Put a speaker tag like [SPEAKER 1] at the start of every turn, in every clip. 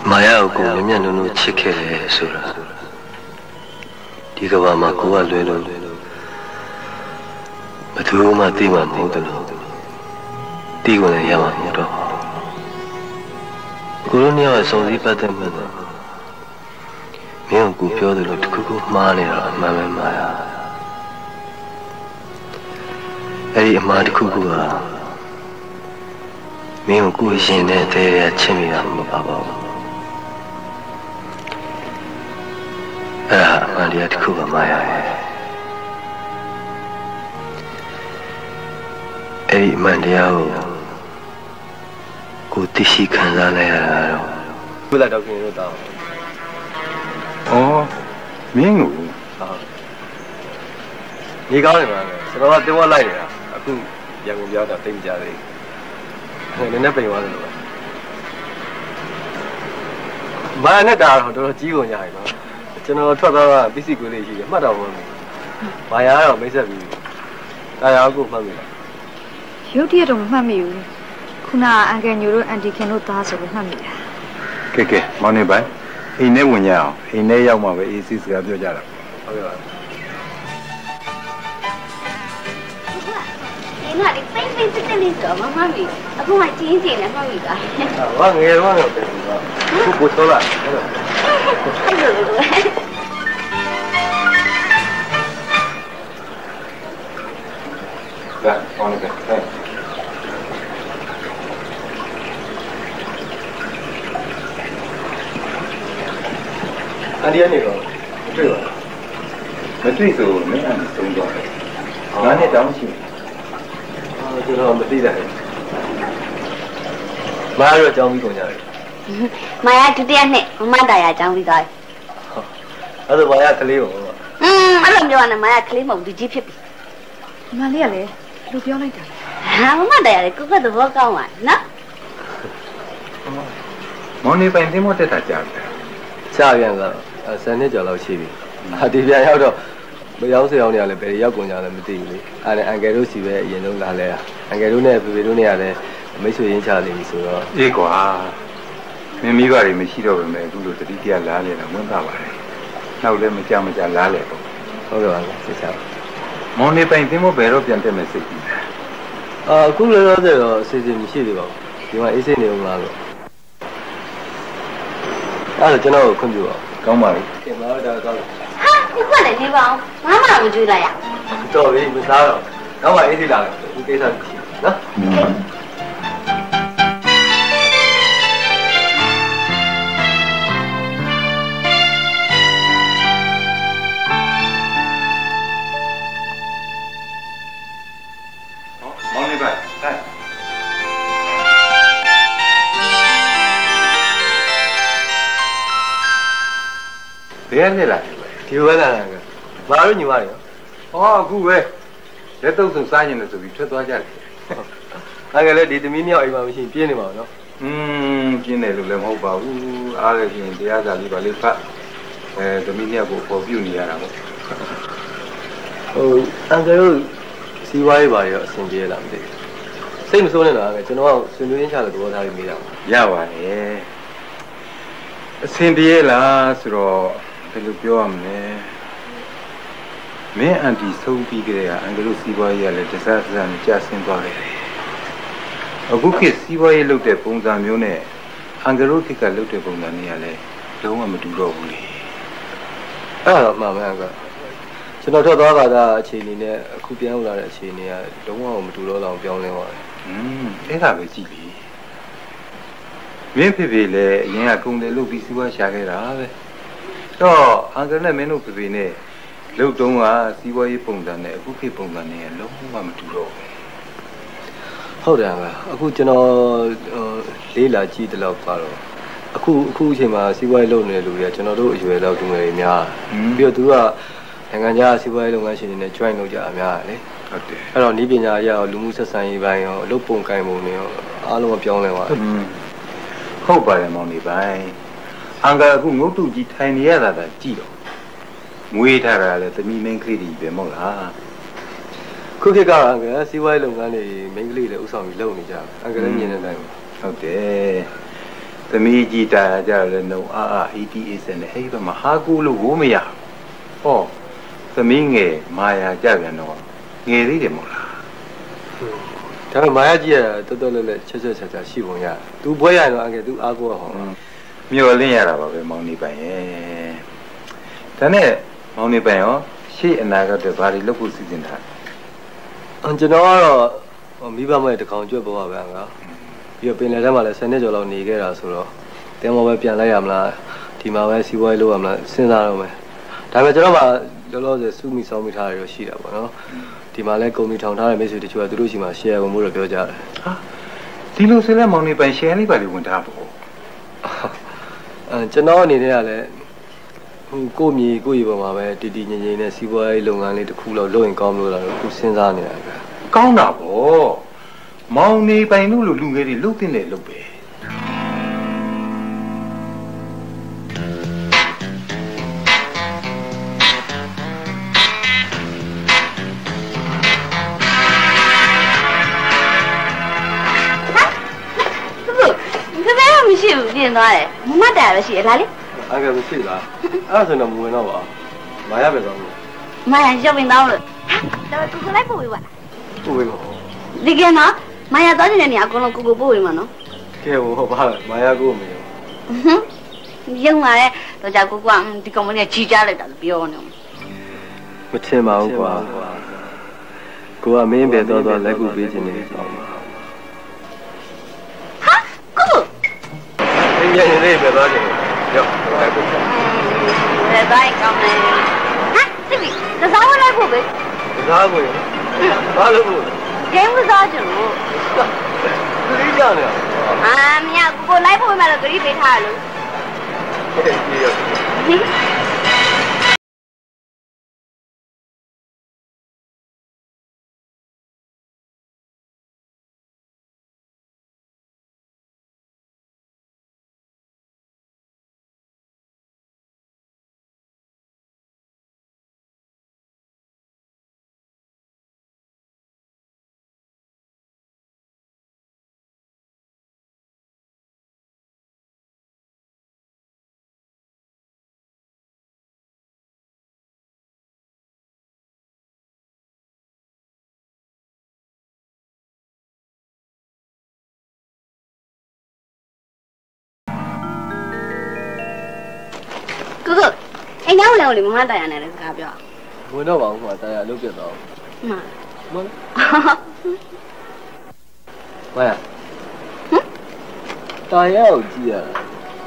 [SPEAKER 1] မာယာကိုမြင်မြင်နုံနုံချစ်ခဲ့တယ်ဆိုတာဒီကဘာမှာကိုကလွယ်လို့ဘသူမှသိမှာမဟုတ်တယ်လို့တီးဝင်လည်းရမှာမဟုတ်တော့ကိုလိုနေရာစုံစည်းပတ်သက်မှုတော့မင်းကိုပြောတယ်လို့တခုခုမှားနေတာအမှန်ပဲမာယာအဲ့ဒီအမှားတစ်ခုခုကမင်းကိုရှင်တဲ့တဲရချစ်မိတာမပါပါဘူးအဲ့ဒါအမှန်တရားတစ်ခုပါမာယာရဲ့အဲ့ဒီအမှန်တရားကိုသိရှိခံစားလိုက်ရတာတော့ဘုရားတော်ခင်တို့တောင်း
[SPEAKER 2] မင်းကို
[SPEAKER 1] ညီကောင်းနေပါလေကျွန်တော်ကတင်းဝက်လိုက်နေတာအခုရန်ကုန်ပြောတော့တိတ်မကြသေးဘူးနည်းနည်းပိန်သွားတယ်လို့မာနဲ့တာတော့တော်တော်ကြီးကုန်ကြပြီနော်ကျွန်တော်ထွက်သွားတာပစ္စည်းကိုလေးရှိတယ်မှတ်တော့မဟုတ်ဘူးမာယာကတော့မိတ်ဆက်ပြီးတာယာကိုမှတ်မိလား
[SPEAKER 3] ရုပ်တရက်တော့မမှတ်မိဘူးခုနအန်ကယ်ညိုတို့အန်တီခင်တို့သားဆိုပြီးမှတ်မိတာ
[SPEAKER 2] ကဲမောင်နေပိုင်အိမ်ထဲဝင်ကြအောင်အိမ်ထဲရောက်မှပဲအေးစစ်စကားပြောကြတာ
[SPEAKER 1] ဟုတ်ကဲ့ပါ
[SPEAKER 4] 你那里飞飞这这里怎么妈咪？啊，不嘛紧紧的妈咪的。
[SPEAKER 1] 我眼光要变了，不错了。
[SPEAKER 4] 哎呦！
[SPEAKER 2] 来，往那边，哎。
[SPEAKER 1] 安迪那个，对吧？
[SPEAKER 2] 没对手，没按你松掉的，拿你当心。
[SPEAKER 1] ကျွန်တော်မသိတယ်မာယာတော့ကြောင်းပြီးကုန်ကြတယ်
[SPEAKER 4] မာယာဒုတိယနှစ်မမတာယာကြောင်းပြီးသွားတယ်
[SPEAKER 1] အဲ့ဒါမာယာကလေးကို
[SPEAKER 4] အဲ့လိုပြောရတယ်မာယာကလေးမဟုတ်ဒီကြီးဖြစ်ပြီ
[SPEAKER 3] မလေးကလည်းလူပြောလိုက်တာ
[SPEAKER 4] ဟာမမတာယာလေကိုကသဘောကောင်းပါနော်
[SPEAKER 2] မောင်နေပိုင်သိမတက်တာကြားတယ်
[SPEAKER 1] ကြားပြန်တော့10နှစ်ကျော်လောက်ရှိပြီဒီပြန်ရောက်တော့မရောက်စရောက်နေရလဲဘယ်ရောက်ကုန်ကြလဲမသိဘူးလေအဲ့ဒါအန်ကယ်တို့စီပဲအရင်ဆုံးလာလဲအန်ကယ်တို့နဲ့ဖေဖေတို့နဲ့ရတယ်မိတ်ဆွေရင်းချနေပြီဆိုတော့
[SPEAKER 2] အေးကွာမင်းမိဘတွေမရှိတော့ပဲမဲ့အခုလိုတတိယလားနေတာဝန်သားပါတယ်နောက်လည်းမကြလားလေပေါ့
[SPEAKER 1] ဟုတ်ကဲ့ပါဆက်ချပါ
[SPEAKER 2] မောင်နေပိုင်သိမဘယ်တော့ပြန်တက်မယ်စိတ်ကြီး
[SPEAKER 1] အခုလည်းတော့အစီအစဉ်မရှိသေးပါဘူးဒီမှာအေးစိနေအောင်လားလို့အဲ့ဒါကျွန်တော်ကိုခွင့်ပြုပါ
[SPEAKER 2] ကောင်းပါပြီ
[SPEAKER 1] ခင်ဗျားတို့တော့
[SPEAKER 4] 你过来这帮，妈妈不追了呀？
[SPEAKER 1] 到底没啥了，赶快一起来，你给上去，喏。
[SPEAKER 2] 好，忙那边，来。别来了。
[SPEAKER 1] ဒီဝဲလာတယ်ဘာလို့ညီမတွေ
[SPEAKER 2] အခုပဲလက်တော့ဆုံးစားရင်လည်းဆိုပြီးထွက်သွားကြတယ်
[SPEAKER 1] အဲ့ကလေးဒီသမီးမြောက်အိမ်မှာမရှိပြင်းနေပါဘူးနော်
[SPEAKER 2] ပြင်းတယ်လို့လည်းမဟုတ်ပါဘူးအားလည်းရှင်တရားစာလေးပါလေးဖတ်သမီးမြောက်ကိုပေါ်ပြုတ်နေရတာပေါ့
[SPEAKER 1] အန်ကယ်တို့စီးပွားရေးပါရောအဆင်ပြေလားမသိဘူးစိတ်မဆိုးနေတာပဲကျွန်တော်ကဆွေမျိုးရင်းချတဲ့သဘောထားပြီးမိတာ
[SPEAKER 2] ရပါတယ်အဆင်ပြေလားဆိုတော့ဘယ်လိုပြောရမလဲမင်းအန်တီဆုံးပြီးကြတဲ့အန်ကလုစီးပွားရေးကလည်းတစားနဲ့ကြာဆင်းသွားတယ်အခုခေတ်စီးပွားရေးလုပ်တဲ့ပုံစံမျိုးနဲ့အန်ကလုခေတ်ကလုပ်တဲ့ပုံစံနဲ့ကလည်းလုံးဝမတူတော့ဘူးလေ
[SPEAKER 1] အဲ့ဒါမှန်မှန်ကကျွန်တော်ထွက်သွားတာအခြေအနေနဲ့အခုပြန်လာတဲ့အခြေအနေကလုံးဝမတူတော့အောင်ပြောင်းလဲသွားတယ်
[SPEAKER 2] အဲ့ဒါပဲကြည့်လေမင်းဖေဖေလည်းအရင်ကကုန်တယ်လုပ်ပြီးစီးပွားရှာခဲ့တာပဲတော့အန်ကယ်နဲ့မင်းတို့ဖေဖေနဲ့လုတ်တုံးကစီးပွားရေးပုံစံနဲ့အခုခေတ်ပုံစံနဲ့လုံးဝမတူတော့ဘူး
[SPEAKER 1] ဟုတ်တယ်အခုကျွန်တော်လေးလာကြည့်တယ်လို့ပါတော့အခုအချိန်မှာစီးပွားရေးလုပ်နေတဲ့လူတွေကကျွန်တော်တို့အရွယ်လောက်တူငယ်တွေများပြီးတော့သူကနိုင်ငံခြားစီးပွားရေးလုပ်ငန်းရှင်တွေနဲ့ join လုပ်ကြအများလေ
[SPEAKER 2] ဟုတ်တယ်
[SPEAKER 1] အဲ့တော့ဤပညာရေးရောလူမှုဆက်ဆံရေးပိုင်းရောအလုပ်ပုံကိုင်ပုံတွေရောအားလုံးပြောင်းလဲသွား
[SPEAKER 2] ဟုတ်ပါတယ်မောင်နေပိုင်းအန်ကအခုငုတ်တုကြီးထိုင်နေရတာကြည့်တော့မွေးထားတာလည်းသမီးမင်းကလေးတွေပဲမဟုတ်လား
[SPEAKER 1] ခုခေတ်ကအန်ကစီးပွားရေးလုပ်ငန်းတွေမင်းကလေးတွေဥဆောင်ပြီးလုပ်နေကြအန်ကလည်းမြင်နေတယ်
[SPEAKER 2] ဟုတ်တယ် သမီးကြီးတာကြတယ်နှုံအာအေးတီအေးစနဲ့အဲ့ဘက်မှာဟာကူလို့ဝိုးမရဟောသမီးငယ်မာယာကြပြန်တော့ငယ်သေးတယ်မို့လား
[SPEAKER 1] ဒါပေမဲ့မာယာကြီးကတော်တော်လေးလေးချက်ရှိပုံရသူပွဲရရင်တော့အငယ်သူအားကိုးဟော
[SPEAKER 2] မျောလင်းရတာပါပဲမောင်နေပိုင်ရဲ့ဒါနဲ့မောင်နေပိုင်ရောရှေ့အနာဂတ်တွေဘာတွေလုပ်ဖို့စီစဉ်တာ
[SPEAKER 1] ကျွန်တော်ကတော့မိဘမဲ့တကောင်ကျွတ်ပေါ်ပါပဲငါပြီးတော့ပင်လယ်ထဲမှာလည်း10နှစ်ကျော်လောက်နေခဲ့တာဆိုတော့တဲမောပဲပြန်လိုက်ရမလားဒီမှာပဲစီးပွားရေးလုပ်ရမလားစဉ်းစားတော့မယ်ဒါပေမဲ့ကျွန်တော်မှလောလောဆယ်စုမိဆောင်မိထားရတော့ရှိတာပေါ့နော်ဒီမှာလည်းကုမ္ပဏီထောင်ထားတဲ့မိတ်ဆွေတချို့ကသူတို့ရှိမှ share ဝင်ဖို့တော့ပြောကြတယ်
[SPEAKER 2] ဟာဒီလိုဆိုလဲမောင်နေပိုင် share လေးပါလေဝင်ထားပေါ့
[SPEAKER 1] ကျွန်တော်အနေနဲ့ကလည်းကိုမြေကိုရီပေါ်မှာပဲတည်တည်ငြိမ်ငြိမ်နဲ့စီးပွားရေးလုပ်ငန်းလေးတစ်ခုလောက်လုပ်ရင်ကောင်းမလို့လားအခုစဉ်းစားနေတာပဲ
[SPEAKER 2] ကောင်းတာပေါ့မောင်နေပိုင်လို့လူငယ်တွေလုပ်တင်တယ်လုပ်ပဲ
[SPEAKER 4] မရှိဘူးပြင်သွားတယ်မမတ်တာလည်းရှိရလားလေ
[SPEAKER 1] အဲ့ကမရှိလားအဲ့ဆိုတော့မဝင်တော့ပါမာရပဲတော့
[SPEAKER 4] မာရရုပ်ဝင်တော့လို့ဟာတော့သူလိုက်ပို့ပေးပါ
[SPEAKER 1] ပို့ပေးပါ
[SPEAKER 4] ဒီကနော်မာရတော့နေတဲ့နေရာအကုန်လုံးကိုပို့ပေးမှာနော်
[SPEAKER 1] ကဲဟောပါမာရကိုမရော
[SPEAKER 4] ရုံလာတဲ့တော့ကြောက်ကိုကဒီကောင်မလေးကြီးကြလိုက်တာပြောနေ
[SPEAKER 1] မထင်ပါဘူးကွာကိုကမင်းပဲတော့လက်ကူပေးခြင်းနေပေါ့ညနေလေးပဲသွားတယ်ရောလိုက်ဖို့
[SPEAKER 4] ဘယ်တိုင်းကောင်းလဲဟာတိတိကစားဝင်လိုက်ဖို့ပဲ
[SPEAKER 1] ကစားဖို့ဘာလို့ဖို့
[SPEAKER 4] ဂိမ်းကစားကြလို့
[SPEAKER 1] ခရီးကြောင်နေ
[SPEAKER 4] အာမရကိုလိုက်ဖို့မှလည်းခရီးပေးထားလို့
[SPEAKER 1] ဟုတ်တယ်ကြီးရော
[SPEAKER 4] ကိုကိုအိမ်ရောက်လည်းမမတိုင်ရနဲ့လည်းစကားပြော
[SPEAKER 1] ဝင်တော့ပါဘူးကွာတိုင်ရလုတ်ပြတ်တော့
[SPEAKER 4] မှ
[SPEAKER 1] မဝါတိုင်ရကိုကြည့်ရ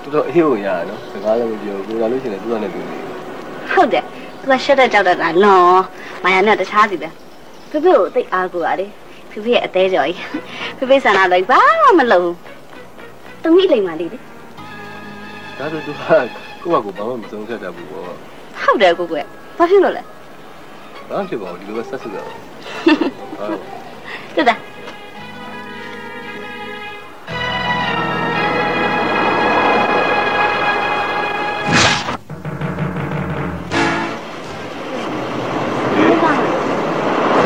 [SPEAKER 1] တော်တော်အေးဝင်ရနော်စကားလည်းမပြောဘူးလာလို့ရှိရင်သူကလည်းပြောနေ
[SPEAKER 4] ဟုတ်တယ်သူကရှက်တဲ့ကြောက်တဲ့ကလွန်မာယာနဲ့တခြားစီပဲဖေဖေကိုသိအားကိုရတယ်ဖေဖေရဲ့အသေးကြော်ကြီးဖေဖေဆန္ဒလိုက်ဘာမှမလုပ်တမိလိမ့်ပါလေ
[SPEAKER 1] ဒါဆိုသူကကိုယ့်ဘာမှမစုံဆက်တတ်ဘူးပေါ့
[SPEAKER 4] ဟုတ်တယ်ကိုကွယ်ဘာဖြစ်လို့လဲ
[SPEAKER 1] ဘာဖြစ်ပါဘူးဒီလိုပဲဆက်စစ်တော့
[SPEAKER 4] ဟုတ်တယ်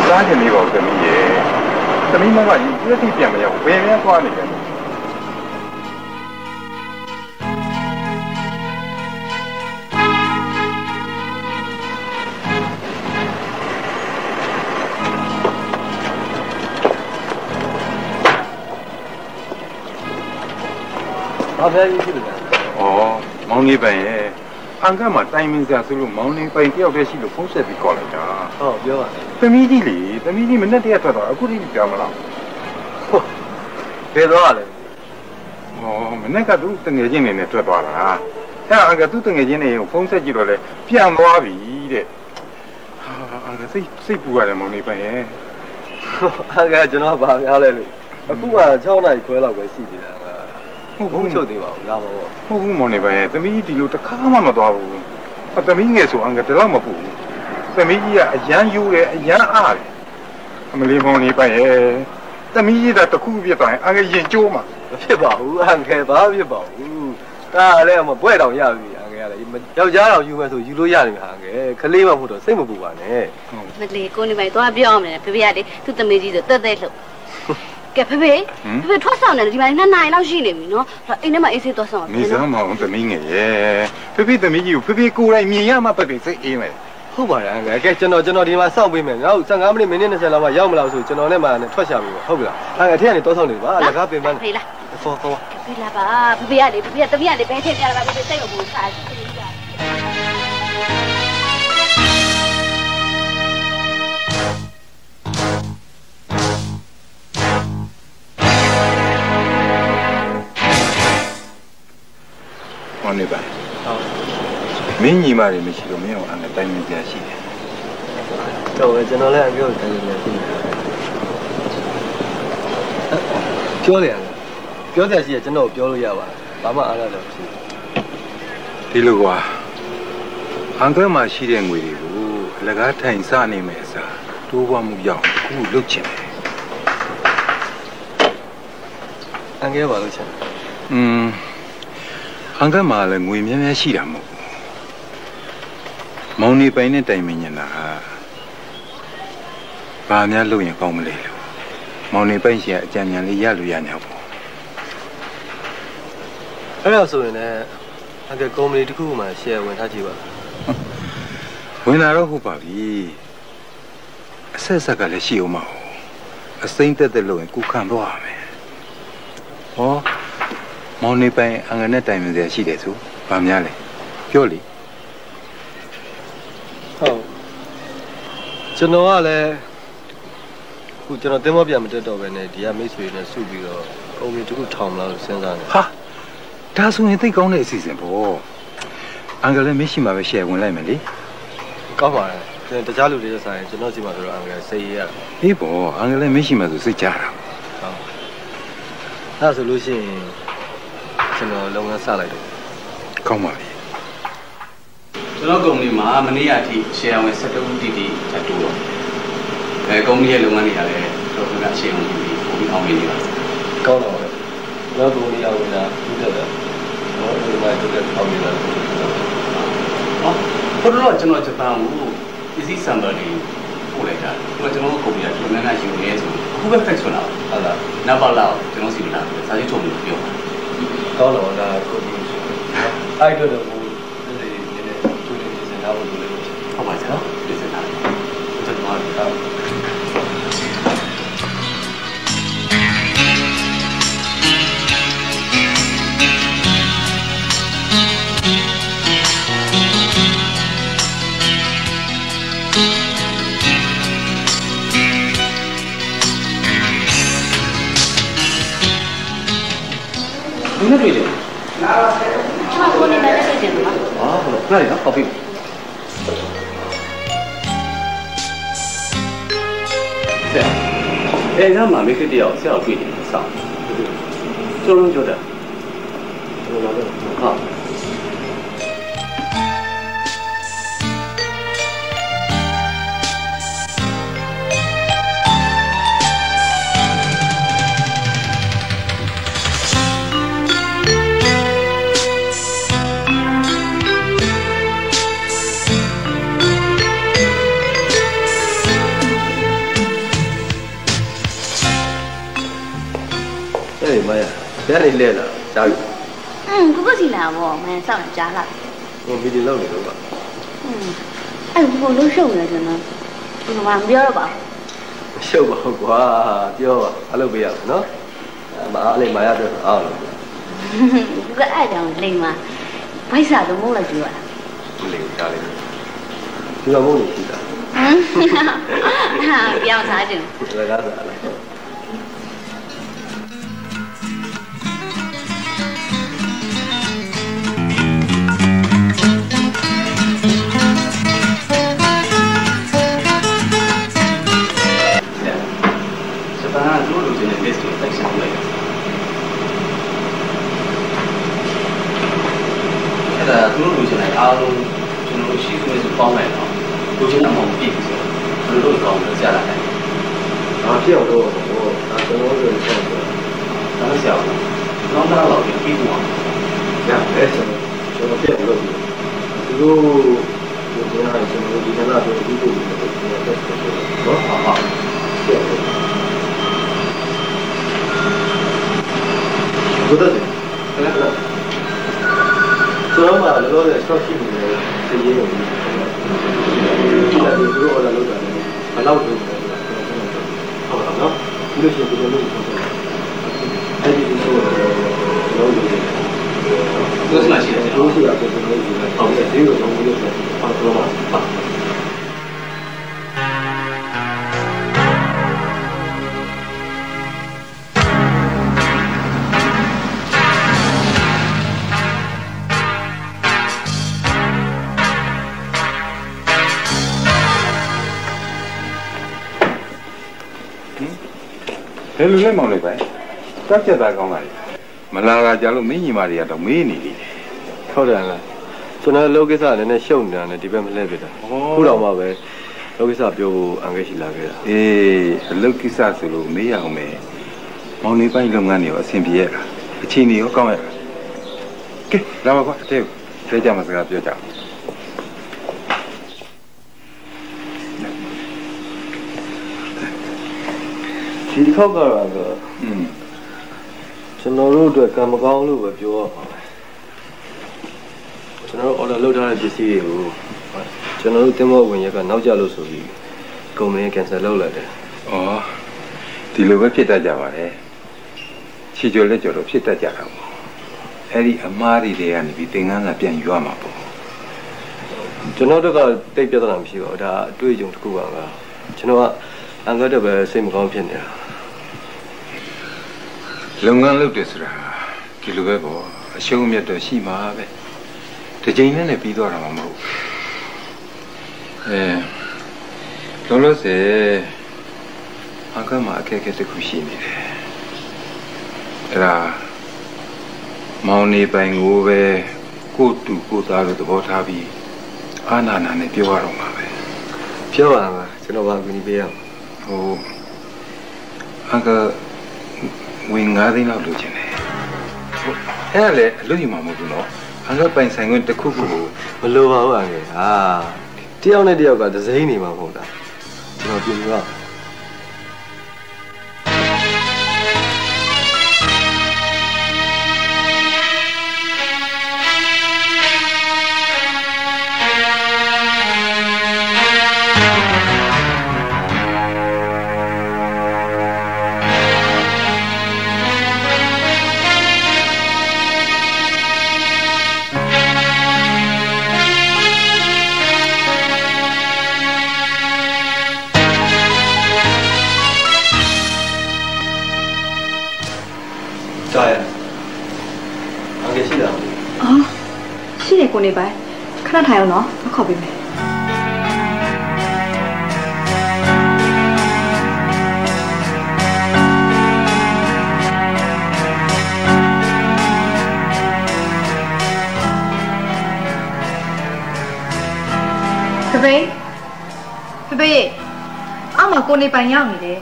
[SPEAKER 2] စားကြနေပါဦးသမီးရေသမီးမကကြီးပြည့်စုံပြန်မရောက်ဘယ်လဲသွားနေကြလဲ
[SPEAKER 1] ဘာပဲဖြစ်တယ်
[SPEAKER 2] ။အော်မောင်နေပိုင်ရဲ့အန်ကမှာတိုင်မင်းစားဆိုလို့မောင်နေပိုင်တယောက်တည်းရှိလို့ဖုန်းဆက်ပြီးခေါ်လိုက်တာ
[SPEAKER 1] ။ဟုတ်ပြောပါ
[SPEAKER 2] ။သမီးကြီးလေသမီးကြီးမနဲ့တည်းထွက်တော့အခုတည်းပြောမလား
[SPEAKER 1] ။ဟုတ်ဘယ်တော့လဲ
[SPEAKER 2] ။အော်မနဲ့ကသူတငယ်ချင်းနေနဲ့ထွက်သွားတာ။အဲ့အန်ကသူတငယ်ချင်းနေကိုဖုန်းဆက်ကြည့်တော့လေပြန်သွားပြီတဲ့။ဟာအန်ကစိတ်ပူရတယ်မောင်နေပိုင်ရဲ့
[SPEAKER 1] ။အန်ကကျွန်တော်ဗာများလဲလို့အခုက6နာရီခွဲလောက်ပဲရှိသေးတာ။ဟုတ်ဘူးချုပ်သေးပါဘူးလာပါဘော
[SPEAKER 2] ဟုတ်ဘူးမောင်နေပဲသမီးဒီလိုတစ်ခါမှမသွားဘူးသမီးငယ်ဆိုအင်္ဂတလောက်မပူဘူးသမီးကြီးကအရန်ယူတယ်အရန်အားတယ်အမလေးမောင်နေပဲသမီးကြီးကတခုပြသွားရင်အင်္ဂရင်ကျိုးမှာ
[SPEAKER 1] မဖြစ်ပါဘူးအင်္ဂဘာဖြစ်ပါဘူးဒါလည်းမဘွဲ့တောင်ရပြီအင်္ဂရလည်းယောက်ျားတော်ယူမယ်ဆိုယူလို့ရတယ်ဟာအင်္ဂခလေးမှမဟုတ်တော့စိတ်မပူပါနဲ့
[SPEAKER 4] မလေးကိုနေပဲသွားပြောအောင်လေဖေဖေကလေသူ့သမီးကြီးဆိုတက်တက်လှုပ် ကဲဖေထွက်ဆောင်တယ်ဒီမှာ2 နာရီလောက်ရှိနေပြီနော်အိမ်ထဲမှာအေးဆေးသွားဆောင်ပါ
[SPEAKER 2] နေစမ်းမအောင်သမီးငယ်ရဲ့ဖေသမီးကြီးကိုဖေကိုယ်တိုင်မြင်ရမှဖေစိတ်အေးမယ်
[SPEAKER 1] ဟုတ်ပါတယ်အန်ကယ်ကဲကျွန်တော်ဒီမှာစောင့်ပေးမယ်နောက်15မိနစ်20လောက်မှရောက်မလားဆိုကျွန်တော်နဲ့မှထွက်ရှာပြီဟုတ်ပြီလားအန်ကယ်အထက်ကနေတောဆောင်းနေပါလက်ကားပင်ပန်းဖေးလားခေါ်
[SPEAKER 4] ဖေးလာပါဖေရလေဖေတမီးကလေဘဲထည့်ပြရပါဖေစိတ်ကိုဘူးစားရှိတယ်
[SPEAKER 2] ဟောနေပါမင်းညီမတွေမရှိလို့မင်းအောင်အန်ကယ်တိုင်းမြင်စရာရှိတယ်
[SPEAKER 1] တော့ကျွန်တော်လည်းအပြောတိုင်းမြင်စရာရှိတယ်ပြောလေပြောစရာရှိရင်ကျွန်တော်ပြောလို့ရပါတယ်ဘာမှအားရတော့မရှိ
[SPEAKER 2] ဒီလိုကွာအန်ကယ်မှာရှိတဲ့ငွေတွေကိုအလကားထိုင်စနေမယ်အစားတိုးပွားမှုရောက်ခုလုတ်ချင်တယ်
[SPEAKER 1] အန်ကယ်ပါလို့ချင်
[SPEAKER 2] အန်ကယ်မှာလည်းငွေများများရှိတာမဟုတ်ဘူးမောင်နေပိုင်နဲ့တိုင်မင်ညာဟာဘာများလုပ်ရင်ကောင်းမလဲလို့မောင်နေပိုင်ရှင်အကြံဉာဏ်လေးရလို့ရ냐ပေါ့
[SPEAKER 1] အဲ့ဒါဆိုရင်လည်းအန်ကယ်ကုမ္ပဏီတစ်ခုမှ share ဝင်ထားကြည့်ပါ
[SPEAKER 2] ဝင်လာတော့ဟုတ်ပါပြီအဆက်ဆက်ကလည်းရှိအောင်မဟုတ်အစိမ့်တက်လို့ရင်ကုခံသွားရမယ်ဟောမောင်နေပိုင်အငနဲ့တိုင်ပင်စရာရှိတယ်ဆိုဗာများလဲပြောလေ
[SPEAKER 1] ဟုတ်ကျွန်တော်ကလည်းခုကျွန်တော်တင်မောပြန်မတက်တော့ပဲနဲ့ဒီကမိတ်ဆွေနဲ့စုပြီးတော့ကုမ္ပဏီတစ်ခုထောင်မလားလို့စဉ်းစားနေ
[SPEAKER 2] ဟာဒါဆိုရင်သိကောင်းတဲ့အစီအစဉ်ပေါ့အင်္ဂလိပ်မရှိမှပဲရှယ်ဝင်လိုက်မယ်လေ
[SPEAKER 1] ကောင်းပါတယ်တခြားလူတွေဆိုင်ကျွန်တော်စီမှာဆိုတော့အင်္ဂလိပ်စိတ်ရရ
[SPEAKER 2] အေးပေါ့အင်္ဂလိပ်မရှိမှဆိုစိတ်ကြတာ
[SPEAKER 1] ဟုတ်အဲ့ဆိုလို့ရှိရင်ကျွန်တော်လုပ်ငန်းစလိုက်တော့
[SPEAKER 2] ကောင်းပါပြီ
[SPEAKER 5] ကျွန်တော်ကုမ္ပဏီမှာမနေ့ကအထိ share ဝင်72ဦးတီထပ်တိုးတော့ကုမ္ပဏီရဲ့လုပ်ငန်းတွေကလည်းတော်တော်များရှယ်ဝင်ပြီးပုံပြီးအောင်မြင်နေပါ
[SPEAKER 1] ကောင်းတော့ပဲကျွန်တော်ကုမ္ပဏီအောင်လာပြုတ်တယ်တော့ဒီမှာပြုတ်တဲ့အောင်မြင်လာတယ်
[SPEAKER 5] ဟောတော့ကျွန်တော်ဂျပန်ကို easy sample တွေပို့လိုက်တာကျွန်တော်ကုမ္ပဏီကတော်တော်များများယူနေဆိုအခုပဲ fax ထွက်လာဟုတ်လားနောက်ပါလောက်ကျွန်တော်စီလာစာရေးထုတ်လို့ပြောပါ
[SPEAKER 1] ကောင်းတော့ဒါကုမ္ပဏီအဲ့တော့တော့ဒီနေ့သူတွေစင်တာလို့လည်း
[SPEAKER 5] ဟုတ်ပါနော်ဒီစင်တာကျွန်တော်ကတော့ဘယ်နဲ့တွေ့လဲ
[SPEAKER 4] ကျွန်တော်ကိုနေမယ်တွေ့တယ်ကွာ
[SPEAKER 5] ဟုတ်ခဏလေးနော်ကော်ဖီအဲ့ဒါမှမိခတယောက်ဆရာတွေ့တယ်ဆောင်းကျွန်တော်ပြောတာကျွန်တော်လည်းဟုတ်
[SPEAKER 1] ဘယ်နေလဲလားကြားပြီ
[SPEAKER 4] ကိုစီလာပေါ့မင်းစောင့်ကြားလာ
[SPEAKER 1] ဟိုမီဒီလောက်နေတော့ပါ
[SPEAKER 4] အဲ့ဘို့လို့ရှုပ်နေတယ်နော်ဒီမှာမပြောတော့ပါ
[SPEAKER 1] ရှုပ်ပါဟုတ်ကွာပြောပါအလုပ်ပေးရမယ်နော်မအားလေးမာရတော့အောင်လို့
[SPEAKER 4] ကအဲ့ကြောင့်လိမ္မာဘိုက်စားတော့မဟုတ်လားပြောရ
[SPEAKER 1] တာလေကြားလိုက်ဒီမှာမဟုတ်လို့ရှိတာ
[SPEAKER 4] ဟာပြောင်းစားတယ်
[SPEAKER 1] လည်းကားစားလား
[SPEAKER 5] သူတို့လူချင်းတိုင်းအားလုံးကျွန်တော်ရှိခွင့်ဆိုပေါင်းလိုက်တော့လူချင်းအမောင်ပြည့်ဆိုတော့တို့ကောင်းလို့ကြားလာတယ်
[SPEAKER 1] ။အားပြောက်တော့ကျွန်တော်တို့ဆောက်တော့ဒါလည်းဆရာ
[SPEAKER 5] နောက်တော့ပြီးသွား
[SPEAKER 1] ။ညအဲ့ကျွန်တော်ပြောက်လို့သူတို့ဒီနေ့ကျွန်တော်ဒီကနေ့တော့ဒီလိုမျိုးတော့ဆက်ဆက်တော့ဟာပြောက် ဘုဒ္ဓတယ်ဆိုတော့မှလောလောဆယ် short ရှိနေတယ်တည်ရည်ကိုဒီလိုသူတို့ order လုပ်တာလည်းဘယ်လောက်လုပ်လဲဟုတ်လားနော်ဒီလိုရှိတယ်လို့ပြောတယ်အဲ့ဒီလိုလုံးလို့
[SPEAKER 5] 都是那些人，
[SPEAKER 1] 都是要做这个东西的，好的，这个东西就是放松嘛，啊。
[SPEAKER 2] ဘယ်လိုလဲမောင်လေးပဲတက်ချက်သားကောင်းပါလေမလာကကြလို့မင်းညီမတွေကတော့မေးနေတယ်
[SPEAKER 1] ဟုတ်တယ်လားကျွန်တော်လောကိစ္စလည်းနဲ့ရှုပ်နေတာနဲ့ဒီဘက်မလှည့်ပြတာခုတော့မှပဲလောကိစ္စပြောဖို့အင်္ဂလိပ်ရှိလာခဲ့တာ
[SPEAKER 2] အေးအလုပ်ကိစ္စဆိုလို့မေးရအောင်မယ်မောင်လေးပိုင်းလုပ်ငန်းတွေရောအဆင်ပြေရလားအချိန်တွေရောကောင်းရလားကဲလာပါကွာအသေးခဲကြမှာစကားပြောကြ
[SPEAKER 1] ဒီတစ်ခေါက်ကတော့ကျွန်တော်တို့အတွက်ကံမကောင်းလို့ပဲပြောရပါမယ်ကျွန်တော်တို့ order လုပ်ထားတဲ့ပစ္စည်းတွေကိုကျွန်တော်တို့တင်မောဝင်ရကနောက်ကျလို့ဆိုပြီးကုမ္ပဏီ cancel လုပ်လိုက်တယ်
[SPEAKER 2] ဩဒီလိုပဲဖြစ်တတ်ကြပါလေချီကျော်လက်ကျော်တော့ဖြစ်တတ်ကြတာပေါ့အဲ့ဒီအမားတွေကနေပြီးသင်္ကန်းကပြန်ယူရမှာပေါ့
[SPEAKER 1] ကျွန်တော်တို့ကတိတ်ပြဿနာမရှိပါဘူးဒါအတွေ့အကြုံတစ်ခုပါကကျွန်တော်ကအင်္ဂလိပ်တော့ပဲစိတ်မကောင်းဖြစ်နေတာ
[SPEAKER 2] လုပ်ငန်းလုပ်တယ်ဆိုတာဒီလိုပဲပေါ့အရှုံးအမြတ်တော့ရှိမှာပဲတစ်ချိန်နဲ့ပြီးသွားတာမှမဟုတ်လုံးလို့စေအကမှာအခက်အခဲတစ်ခုရှိနေတယ်အဲ့ဒါမောင်နေပိုင်ကိုပဲကိုတူကိုသားလို့သဘောထားပြီးအာနာနာနဲ့ပြောရတော့မှာပဲ
[SPEAKER 1] ပြောပါမှာကျွန်တော်ဘာကူညီပေးရမှာ
[SPEAKER 2] ဟိုအကဝင်ငါးသိန်းလောက်လိုချင်တယ်အဲ့ဒါလေအလုပ်ယူမှာမဟုတ်ဘူးနော်အကပိုင်ဆိုင်ခွင့်တစ်ခုခုကို
[SPEAKER 1] မလိုပါဘူးအငယ်ဟာတယောက်နဲ့တယောက်ကဒဇိမ့်နေမှာမဟုတ်တာကျွန်တော်ပြင်ပြပါ
[SPEAKER 3] ကိုနေပိုင်းခဏထိုင်အောင်နော်အခေါ်ပေးမယ်ဖေအမကိုနေပိုင်ရောက်နေတယ်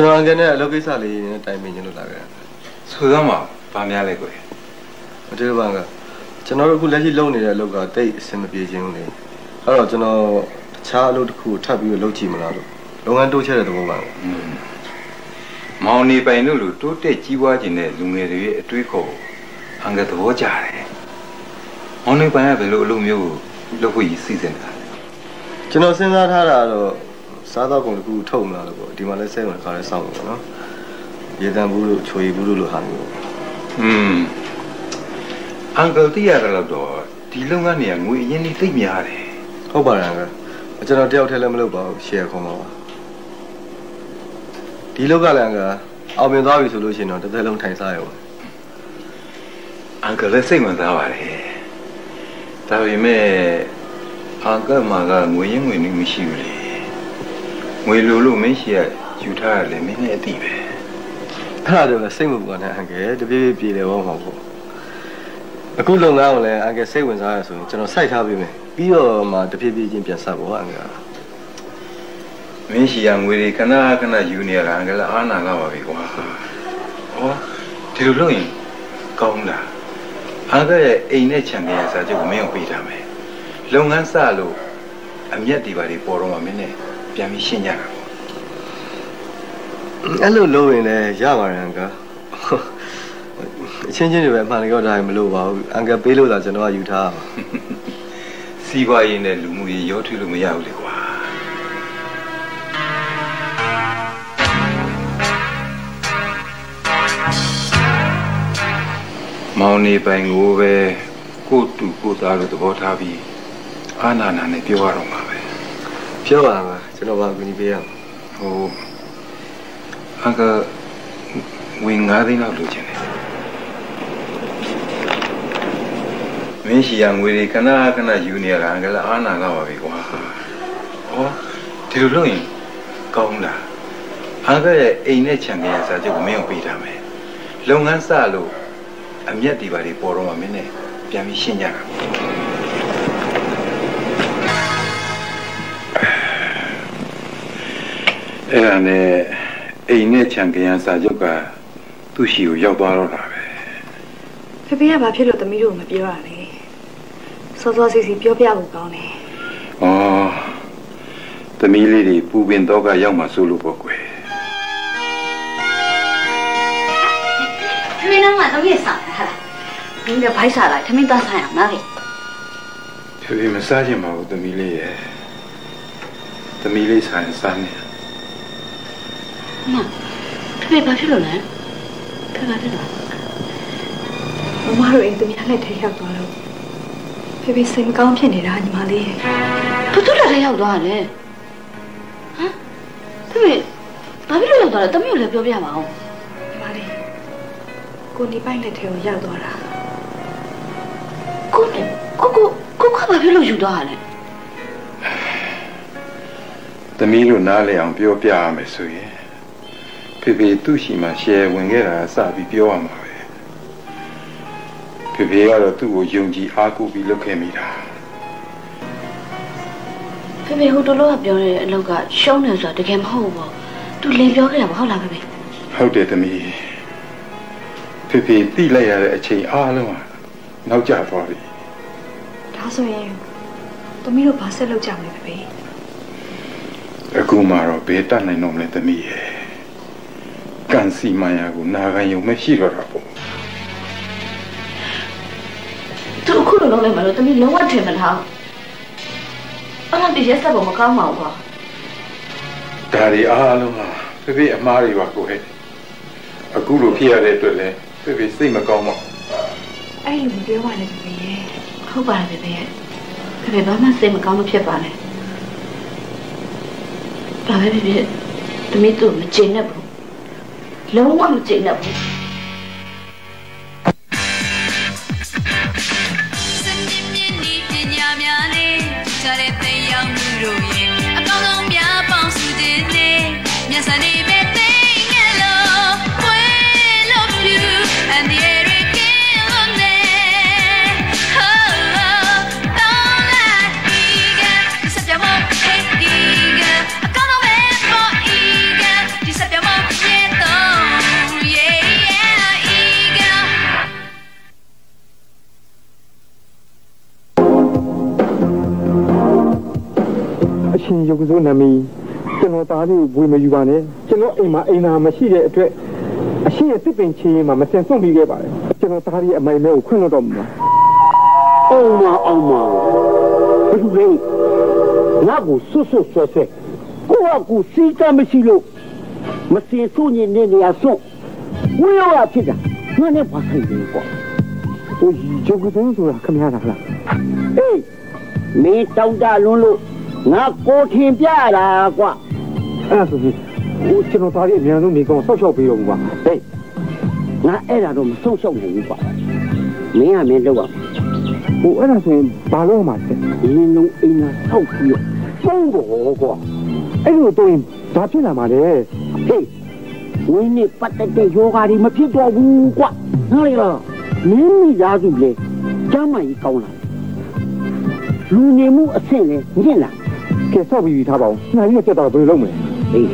[SPEAKER 1] ကျွန်တော်အငယ်နဲ့အလုပ်ကိစ္စလေးနဲ့တိုင်ပင်ခြင်းလို့လာခဲ့တာ
[SPEAKER 2] ဆိုတော့မှဗာများလဲကို
[SPEAKER 1] အတေးဘာကကျွန်တော်တို့အခုလက်ရှိလုပ်နေတဲ့အလုပ်ကတိတ်အဆင်မပြေခြင်းလေအဲ့တော့ကျွန်တော်တခြားအလုပ်တစ်ခုထပ်ပြီးလုပ်ကြည့်မလားလို့လုပ်ငန်းတိုးချဲ့တဲ့သဘောပါ
[SPEAKER 2] မောင်နေပိုင်တို့လူတိုးတက်ကြီးပွားခြင်းတဲ့လူငယ်တွေရဲ့အတွေးခေါ်အငယ်သဘောကျတယ်မောင်နေပိုင်ကဘယ်လိုအလုပ်မျိုးလုပ်ဖို့ရည်စီစဉ်တာ
[SPEAKER 1] ကျွန်တော်စဉ်းစားထားတာတော့စားတော့ကုန်တစ်ခုထုတ်မလားလို့ပေါ့ဒီမှာလည်းစိတ်ဝင်စားရဲစောင့်နေပါနော်ရေတံဘူးလို့ချွေဘူးလို့ဟာမျိုး
[SPEAKER 2] အန်ကယ်တီးရတယ်တော့ဒီလုပ်ငန်းတွေကငွေအရင်ကြီးသိပ်များတယ်
[SPEAKER 1] ဟုတ်ပါတယ်အန်ကယ်ကျွန်တော်တယောက်တည်းလည်းမလုပ်ပါဘူးရှယ်ခေါ်မှာပါဒီလောက်ကလည်းအန်ကယ်အောင်မြင်သွားပြီဆိုလို့ရှိရင်တော့တစ်သက်လုံးထိုင်စားရုံ
[SPEAKER 2] အန်ကယ်လည်းစိတ်ဝင်စားပါတယ်ဒါပေမဲ့အန်ကယ်မှာကငွေရင်းငွေနှိမ့်မရှိဘူးလေငွေလိုလို့မင်းရှိရယူထားရတယ်မင်းလည်းအသိပဲ
[SPEAKER 1] ဖ အဲ့ဒါတော့စိတ်မပူနဲ့အန်ကယ်တပြေးပြေးလေဘောမှာပေါ့အခုလုံငန်းကိုလည်းအန်ကယ်စိတ်ဝင်စားရဆိုရင်ကျွန်တော်စိုက်ထားပေးမယ်ပြီးတော့မှတပြေးပြေးချင်းပြန်ဆက်ပေါ့အန်ကယ်
[SPEAKER 2] မင်းရှိရငွေတွေခဏခဏယူနေရတာအန်ကယ်အားနာလာပါပြီကွာဟောဒီလိုလုပ်ရင်ကောင်းလားအန်ကယ်ရဲ့အိမ်နဲ့ခြံနေရစာချုပ်ကိုမင်းကိုပေးထားမယ်လုပ်ငန်းစလို့အမျက်တွေပါတွေပေါ်တော့မှမင်းနဲ့ပြန်ပြီးရှင်းကြတာပေါ့
[SPEAKER 1] အဲ့လိုလုပ်ရင်လည်းရပါတယ်အန်ကယ်အချင်းချင်းတွေပဲအမှန်ကြောက်တာမလို့ပါဘူးအန်ကယ်ပေးလို့သာကျွန်တော်ကယူထားပါ
[SPEAKER 2] စီးပွားရေးနဲ့လူမှုရေးရောထွေးလို့မရဘူးလေကွာမောင်နေပိုင်ကိုပဲကိုတူကိုသားလို့သဘောထားပြီးအာနာနာနဲ့ပြောရတော့မှာပဲ
[SPEAKER 1] ပြောပါမှာကျွန်တော်ဘာကူညီပေးရမှာ
[SPEAKER 2] ဟိုအန်ကဝင်9သိန်းလောက်လိုချင်တယ်မင်းရှိရငွေတွေခဏခဏယူနေရတာအန်ကလည်းအာနာလာပါပြီကွာဟောဒီလိုလုပ်ရင်ကောင်းလားအန်ကရဲ့အိမ်နဲ့ခြံနေရစာချုပ်ကိုမင်းကိုပေးထားမယ်လုပ်ငန်းစလို့အမျက်တွေပါတွေပေါ်တော့မှမင်းနဲ့ပြန်ပြီးရှင်းကြတာအဲ့ဒါနဲ့အိမ်နဲ့ခြံကြံစာချုပ်ကသူ့ရှိကိုရောက်သွားတော့တာပဲ
[SPEAKER 3] ဖေဖေကဘာဖြစ်လို့သမီးတို့မပြောရလဲစောစောစီစီပြောပြဖို့ကောင်းတယ်
[SPEAKER 2] ဩသမီးလေးတွေပူပင်တော့ကရောက်မှစိုးလို့ပေါ့ကွယ်
[SPEAKER 4] ဖေဖေကမှသမီးစားဟာမင်းကဘိုက်စားလိုက်သမီးသားစားရအောင်လား
[SPEAKER 2] ဖေဖေမစားချင်ပါဘူးသမီးလေးရဲ့သမီးလေးစားရင်စားနေ
[SPEAKER 4] မဖေဖေဘာဖြစ်လို့လဲဖေဖေဘာဖြစ်လို့
[SPEAKER 3] မမတို့အိမ်သမီးလက်ထဲရောက်သွားလို့ဖေဖေစိတ်မကောင်းဖြစ်နေတာညီမလေး
[SPEAKER 4] ဘသူလက်ထဲရောက်သွားလဲဟမ်ဖေဖေဘာဖြစ်လို့ရောက်သွားလဲသမီးကိုလည်းပြောပြပါဦး
[SPEAKER 3] ညီမလေးကိုနေပိုင်လက်ထဲကိုရောက်သွားတာ
[SPEAKER 4] ကိုဘာဖြစ်လို့ယူသွားရလဲ
[SPEAKER 2] သမီးတို့နားလေအောင်ပြောပြရမယ်ဆိုရင်ဖေဖေသူ့ရှိမှရှယ်ဝင်ခဲ့တာစပြီးပြောရမှာပဲဖေဖေကတော့သူ့ကိုယုံကြည်အားကိုးပြီးလုပ်ခဲ့မိတာ
[SPEAKER 4] ဖေဖေဟိုတလောကပြောနေတဲ့အလုပ်ကရှုံးနေဆိုတာတကယ်မဟုတ်ဘူးပေါ့သူလင်ပြောခဲ့တာမဟုတ်လားဖေဖေ
[SPEAKER 2] ဟုတ်တယ်သမီးဖေဖေသိလိုက်ရတဲ့အချိန်အားလုံးကနောက်ကျသွားပြီ
[SPEAKER 3] ဒါဆိုရင်သမီးတို့ဘာဆက်လုပ်ကြမလဲဖေဖေ
[SPEAKER 2] အခုမှတော့ဘယ်တတ်နိုင်တော့မလဲသမီးရဲ့ကန်စီမာယာကိုနာခံရုံမရှိတော့တာပေါ့
[SPEAKER 4] သူအခုလုံးလုံးလိုက်မှလို့သမီးလုံးဝထင်မထားအဲ့ဒါတည်းရက်ဆက်ဖို့မကောင်းပါဘူးကွာ
[SPEAKER 2] ဒါတွေအားလုံးကဖေဖေအမားတွေပါကိုဟဲ့အခုလိုဖြစ်ရတဲ့အတွက်လည်းဖေဖေစိတ်မကောင်းပါဘူး
[SPEAKER 3] အဲ့လိုမပြောပါနဲ့ဖေဖေရဲ့
[SPEAKER 4] ဟုတ်ပါတယ်ဖေဖေရဲ့ဖေဖေဘာမှစိတ်မကောင်းလို့ဖြစ်ပါနဲ့ဒါပဲဖေဖေသမီးတို့မကျေနပ်ဘူးလုံးဝမကျေနပ်ဘူးစင်မြင့်မြင့်ဒီပညာများလေးချားတဲ့သိရောက်မှုတို့ရဲ့အကောင်းဆုံးများပေါင်းစုခြင်းနဲ့မျက်စံတွေပဲသိငယ်လို့ဝဲလို့ဖြူ and the Eric in the oh don't let eager disappear hey eager I come away for eager disappear
[SPEAKER 6] အရှင်ရုပ်စိုးနာမီကျွန်တော်သားလေးကိုဝေမယူပါနဲ့ကျွန်တော်အိမ်မှာအိမ်သာမရှိတဲ့အတွက်အရှင်ရဲ့စစ်ပင်ချေးမှာမစင်စွန့်ပြီးခဲ့ပါတယ်ကျွန်တော်သားလေးအမိုင်မဲကိုခွင့်လွှတ်တော့မှာ
[SPEAKER 7] အောင်မဘယ်လိုလဲငါ့ကိုဆွဆွဆွဆွကိုကကိုစီးကမရှိလို့မစင်စွန့်နေနေရစွန့်ဝေးရဖြစ်တာငါနဲ့ဘာဆိုင်လဲကွာ
[SPEAKER 6] ဟိုရုပ်စိုးဆိုတာခမရတာလား
[SPEAKER 7] အေးမင်းတောင်းတလွန်းလို့ငါကိုထင်ပြတာကွာ
[SPEAKER 6] အဲ့ဒါဆိုရင်ဟိုကျွန်တော်သားလေးအများဆုံးနေကောင်းဆောက်ရှောက်ပေးတော့ဘူးကွာ
[SPEAKER 7] ဟေးငါအဲ့ဒါတော့မဆောက်ရှောက်နိုင်ဘူးကွာမင်းကမင်းတော့
[SPEAKER 6] ဟိုအဲ့ဒါဆိုရင်ဘာလို့မှလဲ
[SPEAKER 7] ဒီလုံးအိမ်ကဆောက်ပြီးတော့ဖုံးတော့ကွာ
[SPEAKER 6] အဲ့လိုတော့ဘာဖြစ်လာမှာလဲ
[SPEAKER 7] ဟေး ဝင်းနဲ့ပတ်သက်တဲ့ယောဂါတွေမဖြစ်တော့ဘူးကွာနားလေလားမင်းမိသားစုလေကျမ်းမာကြီးကောင်းလာလူနေမှုအဆင့်လေမြင့်လာ
[SPEAKER 6] ကဲဆော့ပြီးထားပါဦးနိုင်ရကြတော့ဘယ်လိုလုပ်မလဲ
[SPEAKER 7] ဟေး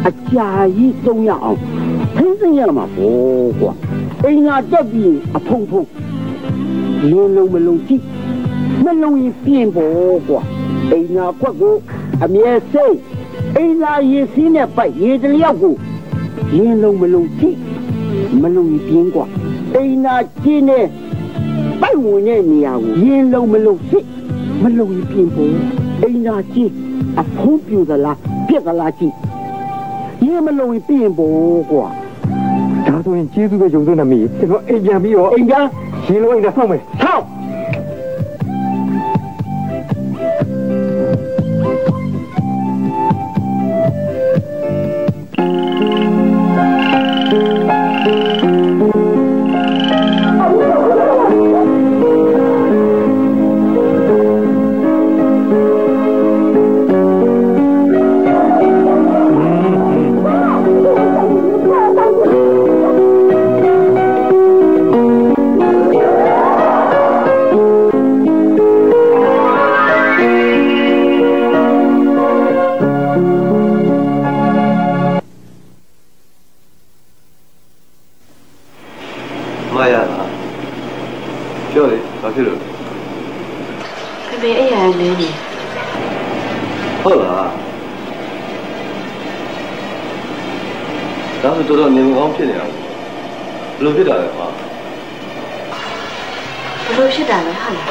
[SPEAKER 7] အကြာကြီးသုံးရအောင်ထိန်းသိမ်းရမှာပေါ့ကွာအိမ်သာတက်ပြီးအဖုံဖုံလင်းလုံးမလုံးကြည့်မလုံးရင်ပြင်းပေါ့ကွာအိမ်သာကွက်ကိုအမြဲစိတ်အိမ်သာရေစင်းနဲ့ပိုက်ရေတလျောက်ကိုလင်းလုံးမလုံးကြည့်မလုံးရင်ပြင်းကွာအိမ်သာကျင်းနဲ့ပိုက်ဝင်တဲ့နေရာကိုလင်းလုံးမလုံးကြည့်မလုံးရင်ပြင်းပေါ့အိမ်သာကျင်းအဖုံးပြူသလားပြက်သလားကြည့်ရေမလုံးရင်ပြင်းပေါ့ကွာ
[SPEAKER 6] ဒါဆိုရင်ကျေးဇူးပဲယုံသွင်းနေမိကျွန်တော်အိမ်ပြန်ပြီးတော့
[SPEAKER 7] အိမ်ပြန်
[SPEAKER 6] ရေလုံးအိမ်နဲ့ဆောက်မယ်
[SPEAKER 7] ဆောက်
[SPEAKER 1] တော်တော်နေမကောင်းဖြစ်နေအောင်ဘယ်လိုဖြစ်တာလဲဟာ
[SPEAKER 4] ဘယ်လိုဖြစ်တာလဲဟာလား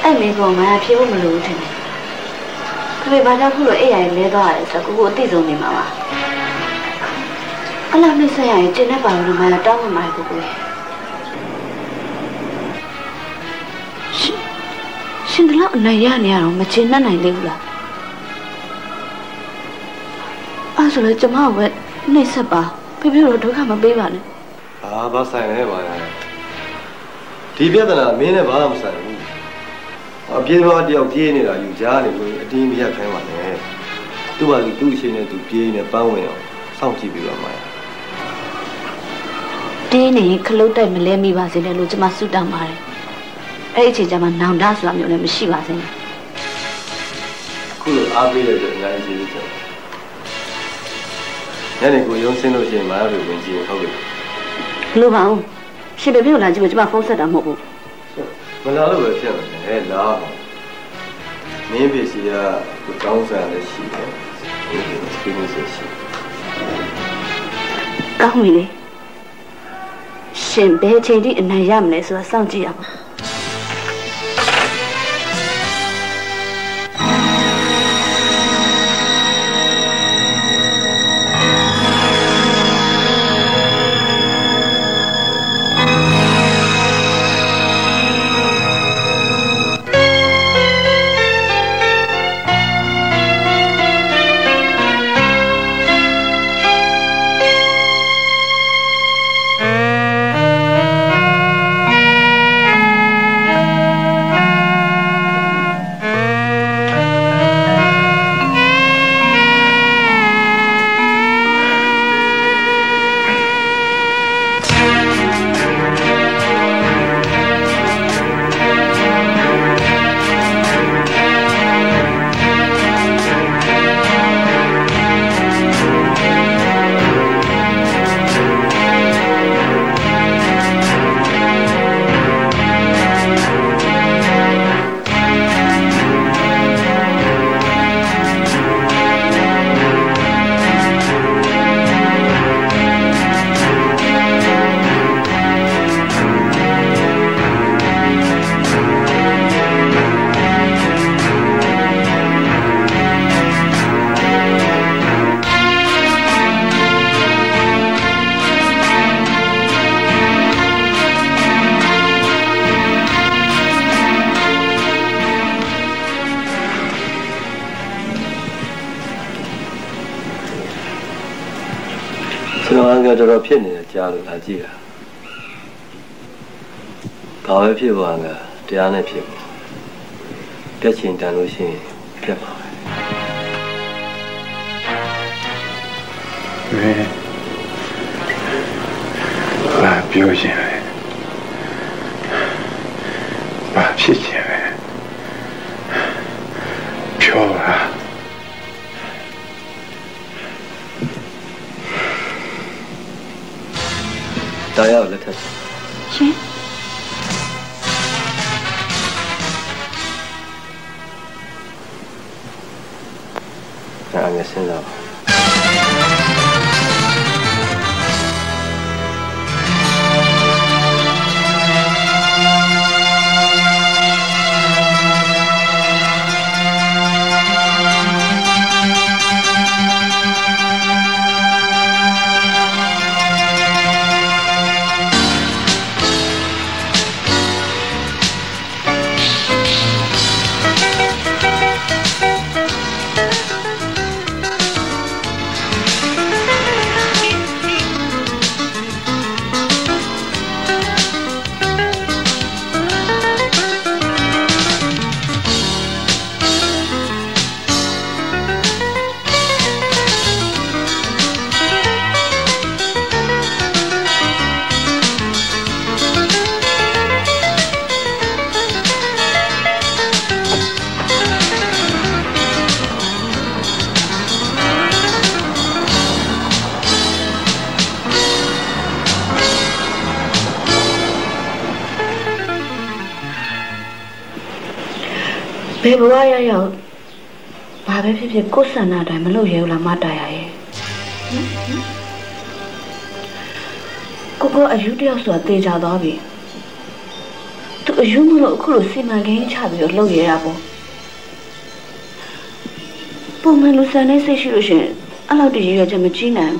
[SPEAKER 4] အဲ့မိကောင်ငါဖြေဖို့မလိုဘူးထင်တယ်ခမေဘာကြောင့်ခုလိုအဲ့ရည်လဲသွားရတယ်ဆိုတော့ကိုအသိဆုံးနေမှာပါအလားနှိမ့်ဆက်ရရင်ကျင်တဲ့ပါလို့မှတောင်းမှမှာကိုရှင်တလောက်အနိုင်ရနေရတော့မကျင်တတ်နိုင်သေးဘူးလားအဲ့ဆိုလည်းကျမကနှိမ့်ဆက်ပါဖေဖေတို့ဒုက္ခမပေးပါနဲ့
[SPEAKER 1] ဘာဆိုင်လဲပါဒီပြဿနာမင်းနဲ့ဘာမှမဆိုင်ဘူးအပြေးသွားတယောက်ပြေးနေတာယူကြားနေလို့အတင်းမရခိုင်းပါနဲ့သူ့ဘာလို့သူ့အရှင်နဲ့သူပြေးနေပန်းဝင်အောင်စောင့်ကြည့်ပြီးပါမှာ
[SPEAKER 4] တင်းနေခလုတ်တိုက်မလဲမိပါစေနဲ့လို့ကျမဆုတောင်းပါတယ်အဲ့ဒီအချိန်ကျမှနောင်တဆိုတာမျိုးလည်းမရှိပါစေနဲ့
[SPEAKER 1] ခုလိုအားပေးတဲ့အတွက်အများကြီးကျေးဇူးတင်ညနေကိုရုံးဆင်းလို့ရှိရင်မားတို့ဝင်ကြည့်ဟုတ်ကဲ့
[SPEAKER 4] လိုပါဦးရှင်ဘယ်လိုလာကြည့်မကျမဖုန်းဆက်တာမဟုတ်ဘူး
[SPEAKER 1] မလာလို့ပဲဖြစ်မယ်လာမင်းပစ္စည်းကကိုတောင်းစားလည်းရှိတယ်ဒီကိစ္စရှိ
[SPEAKER 4] ကောင်းပြီလေရှင်ဘယ်ချိန်ထိအနိုင်ရမလဲဆိုတာစောင့်ကြည့်ရပါ
[SPEAKER 1] တော်တော်ဖြစ်နေတယ်ကြားလို့လာကြည့်တာဘာပဲဖြစ်ပါကတရားနဲ့ဖြစ်ပါပြက်ချင်တန်လို့ရှိရင်ပြက်ပါပဲ
[SPEAKER 2] ဘာပြောရှင်လဲဘာဖြစ်ရှင်လဲပြောပါ
[SPEAKER 1] တာယာကိုလက်ထပ်
[SPEAKER 3] ရှင်
[SPEAKER 1] အဲ့ငါစဉ်းစားပါ
[SPEAKER 4] ဘယ်ဘဝရောက်ဘာပဲဖြစ်ဖြစ်ကိုယ်ဆန္ဒတိုင်းမလုပ်ရဘူးလားမတားရရဲ့ကိုအယူတယောက်ဆိုတာတေချာသွားပြီသူအယူမလို့အခုလိုစီမံကိန်းချပြီးတော့လုပ်ရတာပေါ့ပုံမှန်လူစံနေစိတ်ရှိလို့ရှင်အဲ့လောက်တည်းရရချက်မကြီးနိုင်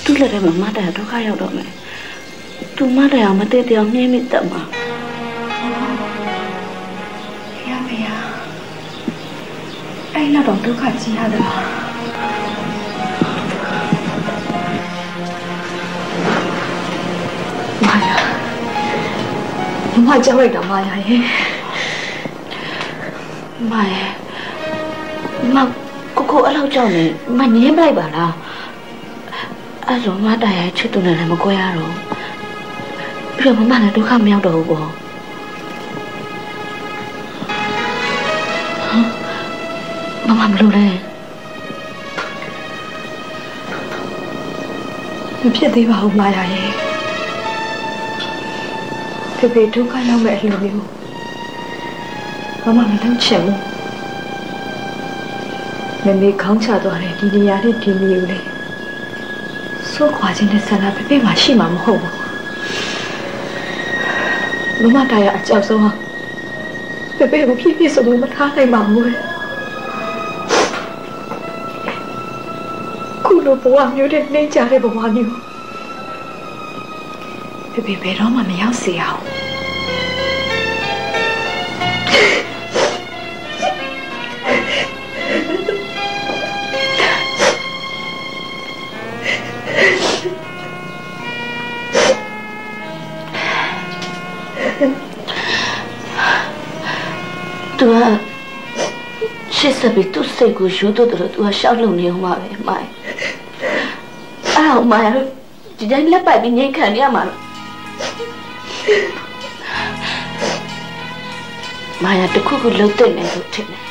[SPEAKER 4] ဘူးသူလည်းလည်းမတားဒုက္ခရောက်တော့မယ်သူမတားအောင်မတည့်တအောင်မြင်မိတတ်မှာအဲ့လောက်တော့ဒုက္ခကြီးရသလားမာယာမကြောက်လိုက်တာမာယာရဲ့မာယာမကိုအဲ့လောက်ကြောက်နေမငင်းပလိုက်ပါလားအဲ့ဆိုမတားရဲ့ချစ်သူနဲ့လည်းမကွဲရတော့ပြီးတော့မမလည်းဒုက္ခမရောက်တော့ဘူးပေါ့မမမလို့လဲမဖြစ်သေးပါဘူးမာယာရဲ့ဖေဒုက္ခရောက်မဲ့အလှမျိုးမမမလုပ်ချင်ဘူးမေခေါင်းချသွားတယ်ဒီနေရာနဲ့ဒီမျိုးလေးစိုးခွာခြင်းနဲ့ဆန္ဒဖေမှာရှိမှာမဟုတ်ဘူးမမတားရအကြောက်ဆုံးဟာဖေကိုဖြစ်ဖြစ်ဆိုလို့မထားနိုင်ပါဘူးဘဝမျိုးနဲ့နှိမ့်ကြတဲ့ဘဝမျိုးဖေဘယ်တော့မှမရောက်စေအောင်သူကရှစ်စပီသူ့စိတ်ကိုယူတော့တယ်သူကရှောက်လုံနေအောင်ပါပဲမိုင်းအဲ့တော့မာယာတို့ဒီတိုင်းလက်ပိုက်ပြီးငိမ့်ခံနေရမှာလို့မာယာတခုခုလှုပ်တဲ့နေလို့ထင်တယ်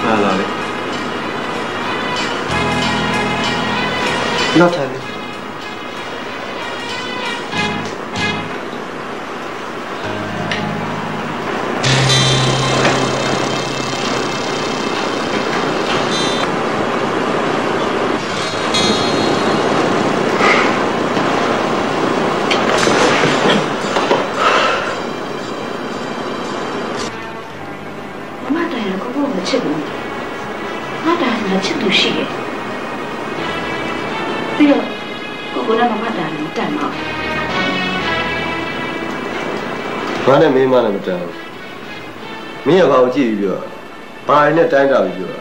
[SPEAKER 1] ဟာလာလေနောက်ထိုင်ဘာနဲ့မင်းမလည်းမတန်းမင်းကဘာကိုကြည့်ပြီးပြောဘာရင်းနဲ့တိုင်းတာပြီးပြော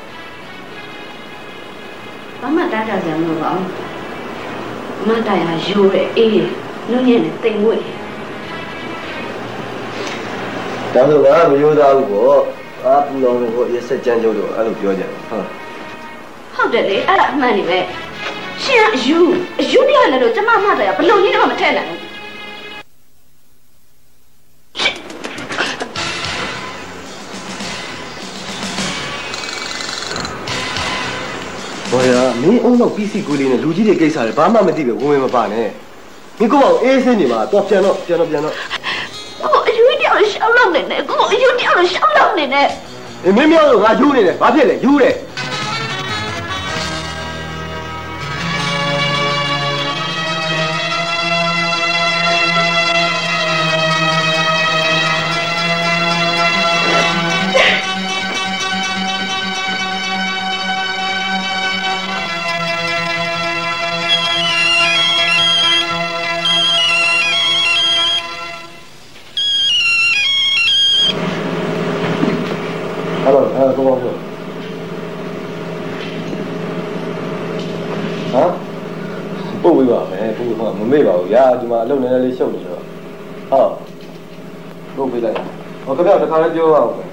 [SPEAKER 4] ဘာမှတိုင်းတာကြမလို့ပါဘူး မတရားရိုးတယ်အေးတယ်နုညံ့တယ်တိမ်မွေ့
[SPEAKER 1] ဒါဆိုကမရိုးသားဘူးပေါ့အာပူလောင်လို့ရက်ဆက်ကြမ်းကြုတ်လို့အဲ့လိုပြောကြတယ်
[SPEAKER 4] ဟုတ်တယ်လေအဲ့ဒါအမှန်နေပဲရှင်ကအယူတရားလည်းတော့ကျမမတရားဘလို့ကြီးတော့မထက်နိုင်
[SPEAKER 1] ဘူးဘောရမင်းအုံတော့ PC ကိုလေးနဲ့လူကြီးတွေကိစ္စတွေဘာမှမသိပဲဝင်မပါနဲ့မင်းကိုယ့်ဘောအေးစင်းနေမှာတော့ပြန်တော့
[SPEAKER 4] ကိုအယူတရားရှောက်လောက်နေနဲ့ကိုအယူတရားရှောက်လောက်နေနဲ့
[SPEAKER 1] မင်းမြောက်တော့ငါယူနေတယ်ဘာဖြစ်လဲယူတယ်ပို့ပြီးပါမယ်ပို့ပြီးမမေ့ပါဘူးရာဒီမှာအလုပ်နည်းနည်းလေးရှုပ်နေတော့ဟုတ်ပို့ပေးလိုက်ဟောခင်ဗျာတခါလေးပြောရအောင်ပဲ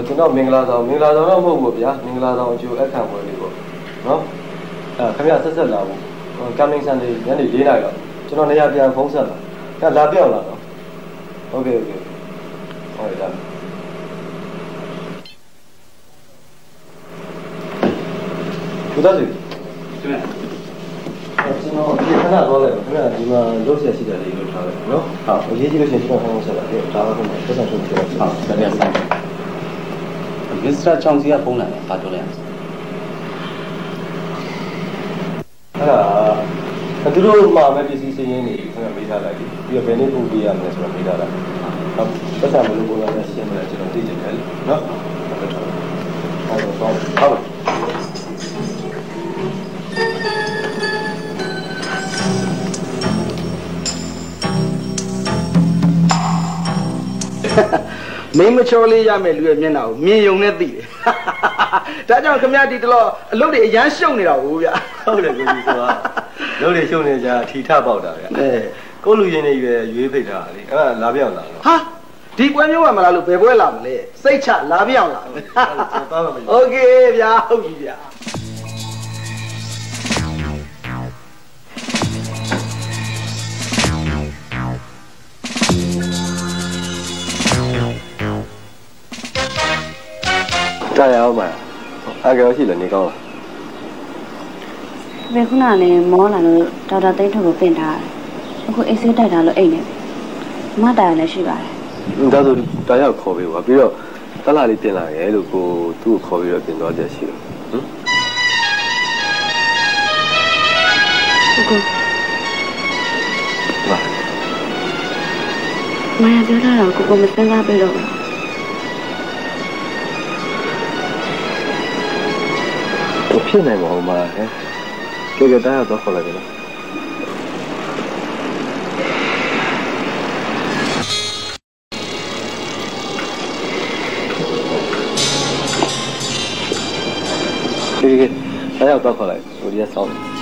[SPEAKER 1] ကျွန်တော်မင်္ဂလာဆောင်တော့မဟုတ်ဘူးဗျာမင်္ဂလာဆောင်အကျိုးအခမ်းပွဲလေးပေါ့နော်ခင်ဗျာဆက်လာဖို့ကမ်မင်းဆန်လေးညနေ4 နာရီတော့ကျွန်တော်နေရာပြန်ဖုန်းဆက်လာလာပြောင်းလာတော့ဟုတ်ကဲ့ဟုတ်ဒါဘုရားကြီးကျွန်တော်ဒီခဏတော့လေခင်ဗျာဒီမှာလုပ်ဆက်ရှိတယ်လေးလုပ်ထားတယ်နော်ဟုတ်အရေးကြီးလို့ရှိရင်ကျွန်တော်ဟောဆက်လာတယ်ဒါကတော့ပတ်စံဆုံးပြောဟုတ်ဒါပြန်ဆိုင်မစ္စတာချောင်းစီကဖုန်းလာတယ်ဘာပြောလဲသူတို့မှာမဲ့ပစ္စည်းစင်းရင်းနေခင်ဗျာမေးထားလိုက်ပြီးတော့ဘယ်နေ့ပို့ပေးရမလဲဆိုတော့မေးထားတာဟုတ်ပတ်စံမလို့ပုံစံနဲ့ရှင်းမလဲကျွန်တော်သိချင်တယ်နော်ဟုတ်
[SPEAKER 8] မင်းမချောလေးရမယ်လူရဲ့မျက်နှာကိုမြင်ယုံနဲ့သိတယ်ဒါကြောင့်ခမရဒီတလောအလုပ်တွေအရန်ရှုံနေတာဟုတ်ဗျ
[SPEAKER 1] ဟုတ်တယ်ကိုကြီးဆိုတာလုပ်တွေရှုံနေကြထီထပေါက်တာဗျကိုလူရင်နေရွေးဖိတ်ထားတာလေအဲ့ဒါလာပြောင်းလာတော့
[SPEAKER 8] ဟာဒီပွဲမျိုးမှမလားလို့ဘယ်ပွဲလာမလဲစိတ်ချလာပြောင်းလာโอเคဗျာဟုတ်ပြီဗျာ
[SPEAKER 1] တာရအောင်ပါအကြောရှိလို့နေကောင်းလား
[SPEAKER 4] ဘယ်ခုနကနေမောလာလို့ဒေါက်တာသိန်းထုတ်ကိုပင့်ထားတယ်အခုအေးဆေးတိုက်တာလို့အိတ်နေမတာရလည်းရှိပါတယ်
[SPEAKER 1] ဒါဆိုတာရခေါ်ပေးပါပြီးတော့တလားလေးပြင်လာရဲလို့ကိုသူ့ကိုခေါ်ပြီးတော့ပြင်သွားကြရှိတယ်
[SPEAKER 4] ဟုတ်ကဲ့မရပြောတာတော့ကိုမစမ်းစားပြတော့
[SPEAKER 1] ဖြစ်နိုင်မှာဟဲ့ကြည့်ကြတာတော့ခေါ်လိုက်တယ်ကြည့်ကြတာတော့ခေါ်လိုက်ဟိုဒီဆောင်း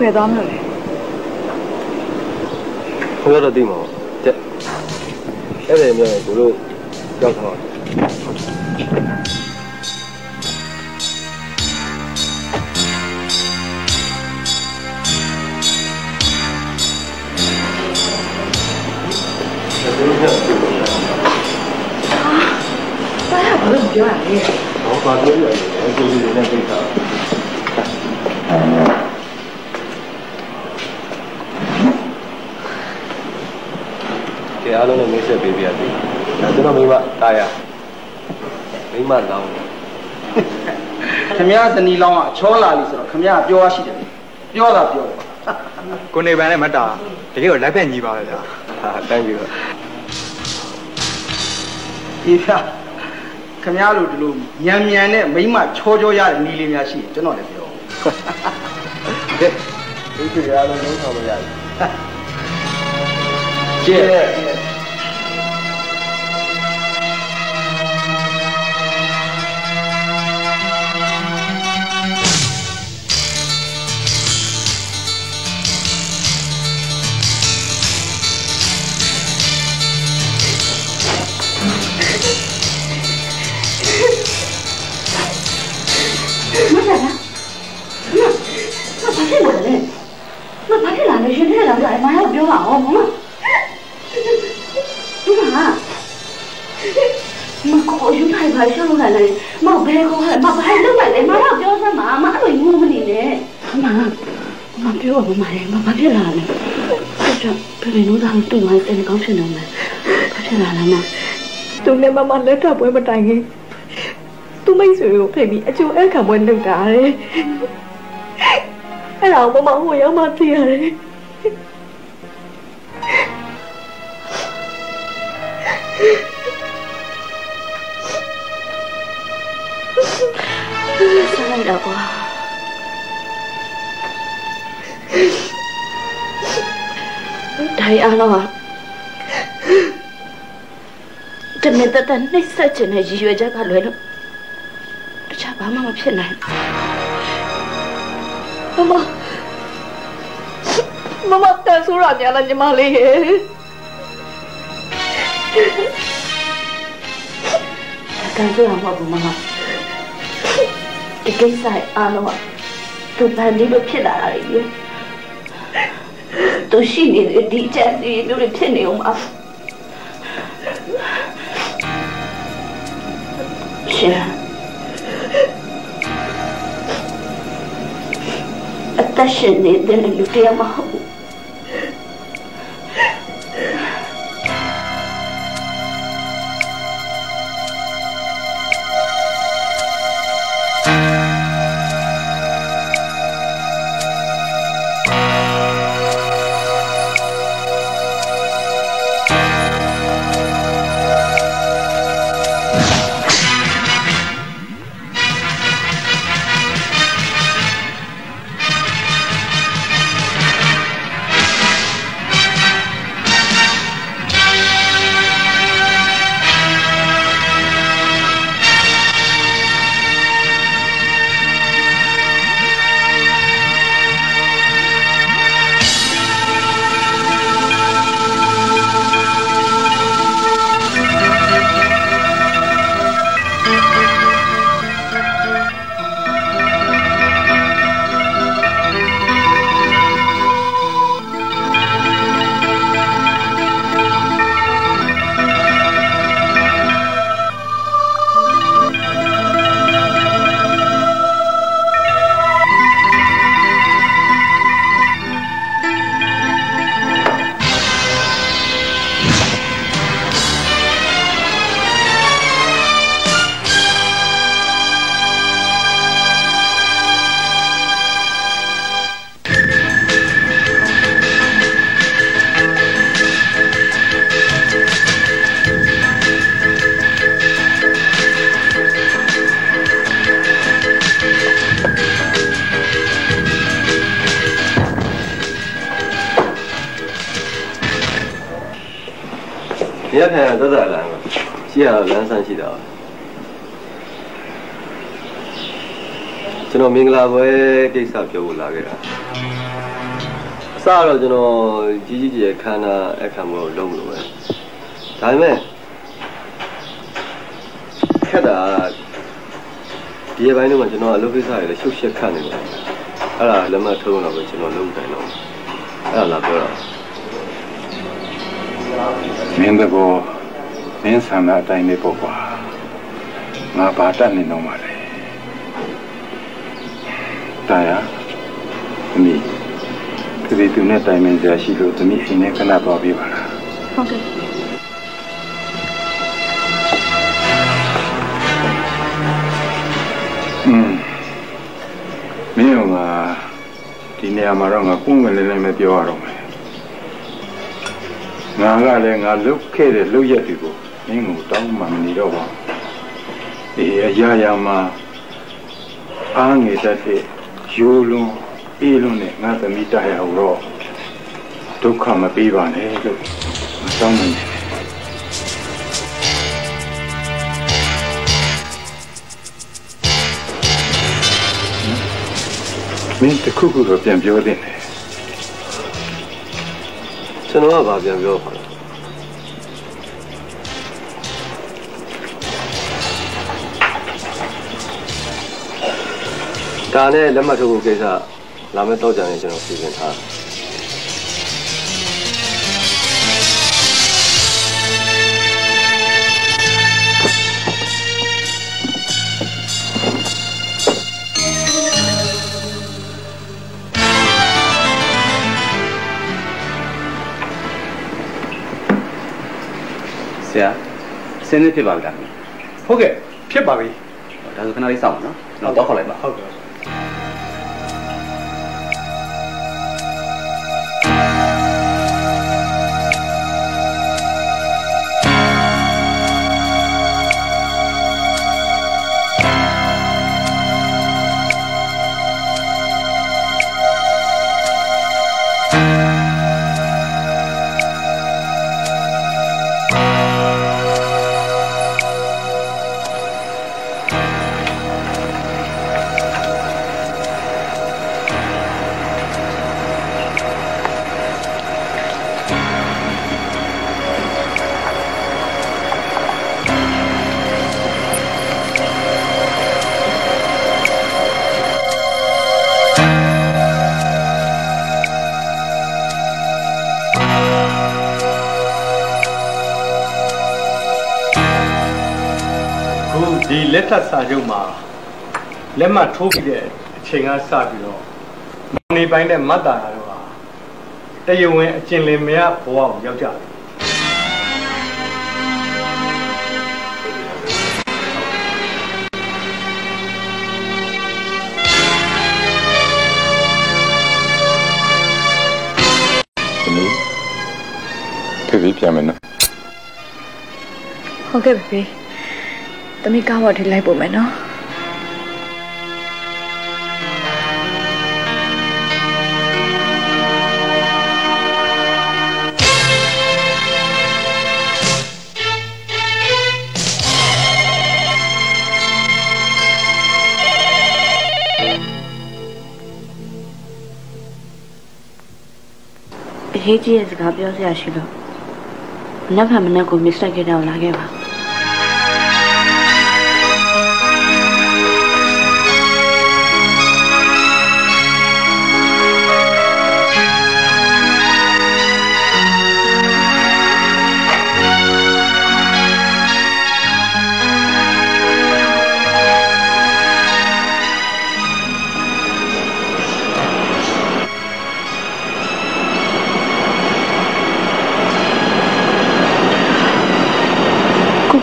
[SPEAKER 3] ဘယ်သွားမလို့လဲ
[SPEAKER 1] ဘယ်တော့သိမှာတဲ့အဲ့ဒါမျိုးကိုတို့ကြောက်ထား
[SPEAKER 3] ဘာလို့ပြောရလဲ
[SPEAKER 1] ဟောပါပြောရတယ်ကိုကြီးနဲ့သိတာအားလုံးနဲ့မိတ်ဆက်ပေးပြရတယ်။ဒါကျွန်တော်မိမတာရမိမလောင်း
[SPEAKER 8] ဟ ခမရဇနီးလောင်းကချောလာလိဆိုတော့ခမရပြောရရှိတယ်ပြောတာပြောတယ်
[SPEAKER 6] ကိုနေပန်နဲ့မတာတကယ်ကိုလိုက်ဖက်ညီပါလေဗျာ
[SPEAKER 1] ဟာတိုင်းပြီ
[SPEAKER 8] ဒီဖျားခမရတို့ဒီလိုမြန်နဲ့မိမချောရတဲ့နီးလေးများရှိကျွန်တော်လည်းပြော
[SPEAKER 1] ဒီကြရတော့လုံးဆောင်မရဘူး
[SPEAKER 8] ကျဲ
[SPEAKER 4] ပြောပါဦးမမကိုယူထိုင်ပါရှောင်းလာလေမဘဲကောမဘဲလောက်ပါလေမတော့ပြောစမ်းပါမအဲ့လိုငိုမနေနဲ့မပြောပါမမဘာဖြစ်လာလဲကျွန်တော်ဘယ်လိုလုပ်တာတွေ့မှစနေကောင်းဖြစ်နေမှာဘာဖြစ်လာလဲမ
[SPEAKER 3] သူနဲ့မလက်ထပ်ပွဲမတိုင်ခင်သူမိတ်ဆွေကိုဖိတ်ပြီးအကျိုးအခါပွဲလုပ်တာလေအဲ့ဒါမဟိုရောက်မှသိရတယ်
[SPEAKER 4] စားလိုက်တော့ကွာဒါရအောင်ပါတမင်တန်နှိမ့်ဆက်ခြင်းနဲ့ရည်ရွယ်ချက်ကလွယ်လို့တခြားဘာမှမဖြစ်နိုင်
[SPEAKER 3] မတန်ဆိုးရညာလားညီမလေးရဲ့
[SPEAKER 4] တန်ဆိုးရမှာဘူးမမဒီကိစ္စအားလုံးကသူဗန်ဒီလိုဖြစ်လာတာလေသူရှိနေတဲ့ဒီချက်ဒီလိုဖြစ်နေအောင်ပါရှင်အသက်ရှင်နေတဲ့လူတရားမဟုတ်ဘူး
[SPEAKER 1] 你要看多少人嘛？需要人上去的。ကျွန်တော်မင်္ဂလာပွဲကိစ္စပြောဖို့လာခဲ့တာအစတော့ကျွန်တော်ကြီးကြီးကျယ်ခန္ဓာအခမ်းပွဲကိုလုပ်လို့ပဲဒါပေမဲ့ခက်တာဒီဘက်ပိုင်းတော့ကျွန်တော်အလုပ်ကိစ္စတွေလည်းရှုပ်ရှက်ခတ်နေတယ်အဲ့ဒါလက်မှတ်ထုတ်တော့ပဲကျွန်တော်လုပ်တယ်တော့အဲ့ဒါလာပြောတော့
[SPEAKER 2] မင်းတို့မင်းဆန္ဒအတိုင်းလေးပေါ့ကွာငါဘာတတ်နေတော့မှလဲတရားသမီးဒီသူနဲ့တိုင်ပင်ကြရှိလို့သမီးအိမ်နဲ့ခဏသွားပြပါလား
[SPEAKER 4] ဟုတ်ကဲ့
[SPEAKER 2] နေရာမှာတော့ငါကိုယ်ငယ်လေးမပြောရတော့မယ်ငါကလည်းငါလုတ်ခဲ့တဲ့လုတ်ရက်တွေကိုမင်းကိုတောင်းမှမနေတော့ပါဒီအရာရာမှာအားငယ်တတ်တဲ့ရိုးလွန်အေးလွန်နဲ့ငါသမီးတရားဟောတော့ဒုက္ခမပေးပါနဲ့လို့မတောင်းနိုင်မင်းတခုခုတော့ပြန်ပြောတဲ့တယ်
[SPEAKER 1] ကျွန်တော်ကဘာပြန်ပြောပါလဲဒါနဲ့လက်မှတ်ထိုးဖို့ကိစ္စလာမယ့်တော့ကြရင်ကျွန်တော်စီစဉ်ထား
[SPEAKER 5] ဆရာစင်းနေဖြစ်ပါပြီလား
[SPEAKER 8] ဟုတ်ကဲ့ဖြစ်ပါပြီ
[SPEAKER 5] ဒါဆိုခဏလေးစောင့်နော်ကျွန်တော်တော့ခေါ်လိုက်ပါ
[SPEAKER 8] ဟုတ်ကဲ့လက်ထပ်စာချုပ်မှာလက်မှတ်ထိုးပြီးတဲ့အချိန်ကစပြီးတော့နေပိုင်းတဲ့မတ်တာတော့ဟာတရားဝင်အကျဉ်းလင်မရဘဝကိုရောက်ကြတယ်
[SPEAKER 2] ဖေးပြန်မယ်နော်
[SPEAKER 3] ဟုတ်ကဲ့ဖေတမီကားဝတ်ထိလိုက်ပို့မယ်နော်
[SPEAKER 4] အရေးကြီးတဲ့စကားပြောစရာရှိလို့မနေ့ကမနေ့ကမစ္စတာကေတောင်လာခဲ့ပါ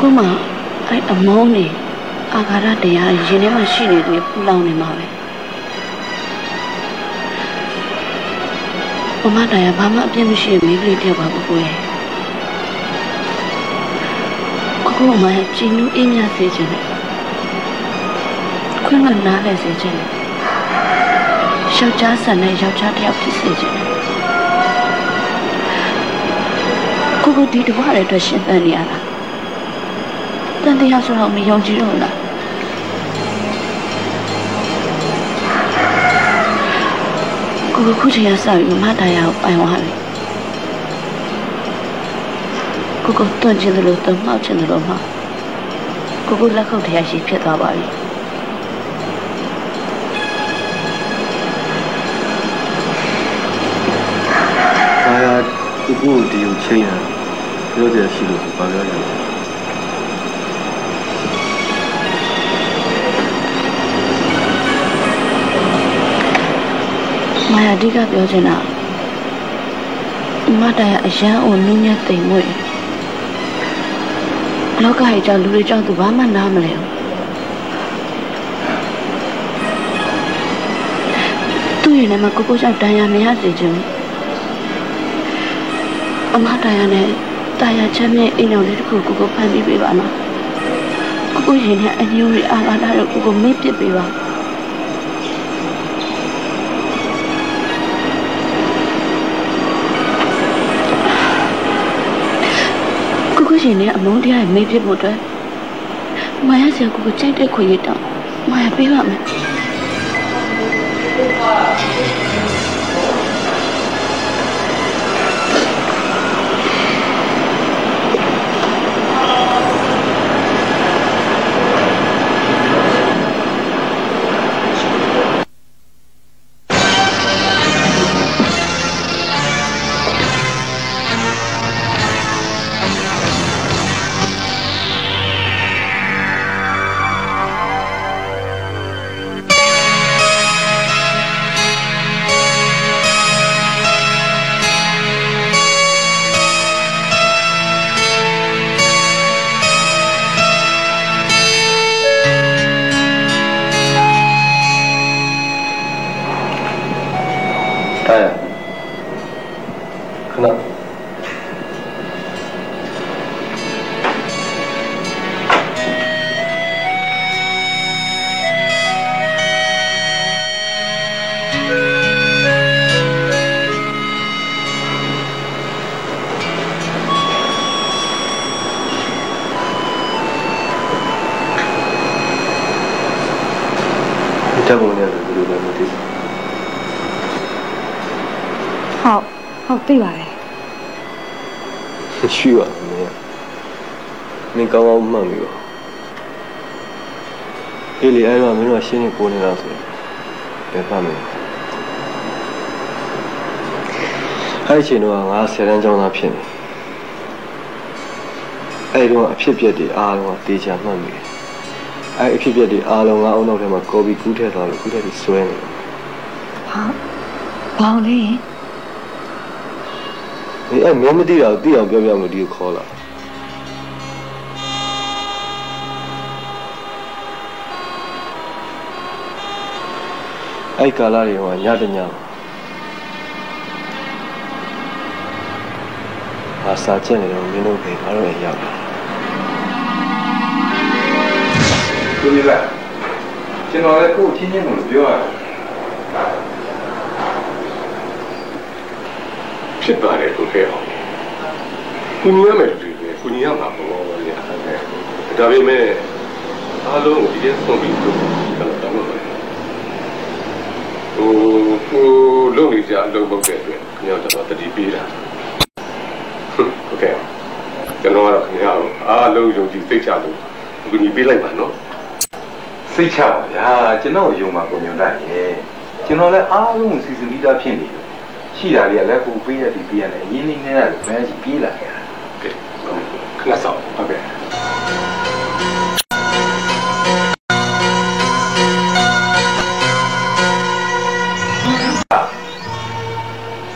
[SPEAKER 4] ကိုမအဲ့အမောင်းနေအာဃာတတရားရင်ထဲမှာရှိနေတယ်ပူလောင်နေမှာပဲမမတရားဘာမှအပြစ်မရှိမိကလေးတယောက်ပါကိုရဲ့ကိုမကြည်နူးအေးမြစေချင်တယ်ခွင့်ကနားလဲစေချင်တယ်ယောက်ျားဆန်တဲ့ယောက်ျားတယောက်ဖြစ်စေချင်တယ်ကိုဒီတဝရတဲ့အတွက်ရှင်းပန်းနေရတာတန်တရားဆိုတော့မယုံကြည်တော့လားကိုခုချိန်ရစပြီးမမတရားကိုပိုင်သွားပြီကိုတွန့်ကျင်တယ်လို့တွန့်မှောက်ကျင်တယ်လို့မှကိုလက်ခုပ်တရားရှိဖြစ်သွားပါပြီ
[SPEAKER 1] ဘာရကိုဒီကိုချိန်ရပြောကြရှိလို့ဘာပြောလဲ
[SPEAKER 4] မာယာဒီကပြောချင်တာမတရားအရန်ကိုနူးညံ့သိမ်မွေ့လောကကြီးကြောင့်လူတွေကြောင့်သူဘာမှနားမလဲဘူးသူ သူ့ရင်ထဲမှာကိုကြောင့်တရားမရစေချင်အမတရားနဲ့တရားချမ်းမြေအိမ်တော်လေးတစ်ခုကိုဖန်ပြီးပေးပါနော်ကိုရင်နဲ့အညိုးတွေအာဃာတတို့ကိုမေ့ပစ်ပေးပါကိုရှင်နဲ့အမုန်းတရားမေ့ပစ်ဖို့အတွက်မာယာဆရာကိုကြိုက်တဲ့ခွေရတော့မာယာပေးပါမယ်
[SPEAKER 3] ဟုတ်သိပါတယ်
[SPEAKER 1] ရှိပါမင်းကောင်းကောင်းမှတ်မိပါအေးလေအဲ့တော့မင်းတို့ရှင်းနေပိုးနေတာဆိုရင်ဘယ်မှမင်းအဲ့ချိန်တော့ငါ10တန်းကျောင်းသားဖြစ်နေအဲ့တော့အဖြစ်ပြက်တွေအားလုံးကတေချာမှတ်မိတယ်အဲ့အဖြစ်ပြက်တွေအားလုံးကအုံနောက်ထဲမှာကော်ပီကူးထည့်သွားလို့ကူးထည့်ပြီးဆွဲနေတယ်
[SPEAKER 3] ဘောင်းလေး
[SPEAKER 1] အဲ့မင်းမသိတော့သိအောင်ပြောပြမလို့ဒီကိုခေါ်လာအဲ့ကာလာတွေကညတညမှာစာချက်နေတော့မင်းတို့ပဲငါတို့လည်းရောက်လာ
[SPEAKER 2] ကိုကြီးလားကျွန်တော်လည်းကိုယ်ချင်းချင်းကိုပြောရတယ်
[SPEAKER 9] ဖြစ်ပါတယ်ကိုခဲ့အောင်ကိုညီရမယ်လူတွေကိုညီရမှာပေါ့ဗျာဒါပေမဲ့အားလုံးဒီရက်ဆုံးပြီးတော့တော့တော့ကိုလုံနေကြအလုံးပုတ်တဲ့အတွက်ခင်ဗျားတို့တတိပေးတာโอเคကျွန်တော်ကတော့ခင်ဗျားတို့အားလုံးယုံကြည်သိချလို့ကိုညီပေးလိုက်ပါနော်
[SPEAKER 2] စိတ်ချပါဗျာကျွန်တော်ယုံမှာကိုညွန်တတ်ရဲ့ကျွန်တော်လည်းအားလုံးစီစဉ်ပြီးသားဖြစ်နေတယ်ရှိတာလေးကလည်းကိုပေးရပြီးပြရတယ်အရင်နေ့နဲ့လည်းဘယ်စီပြေးလာခဲ့တာ
[SPEAKER 9] ကဲခဏဆောင်
[SPEAKER 2] ဟုတ်ကဲ့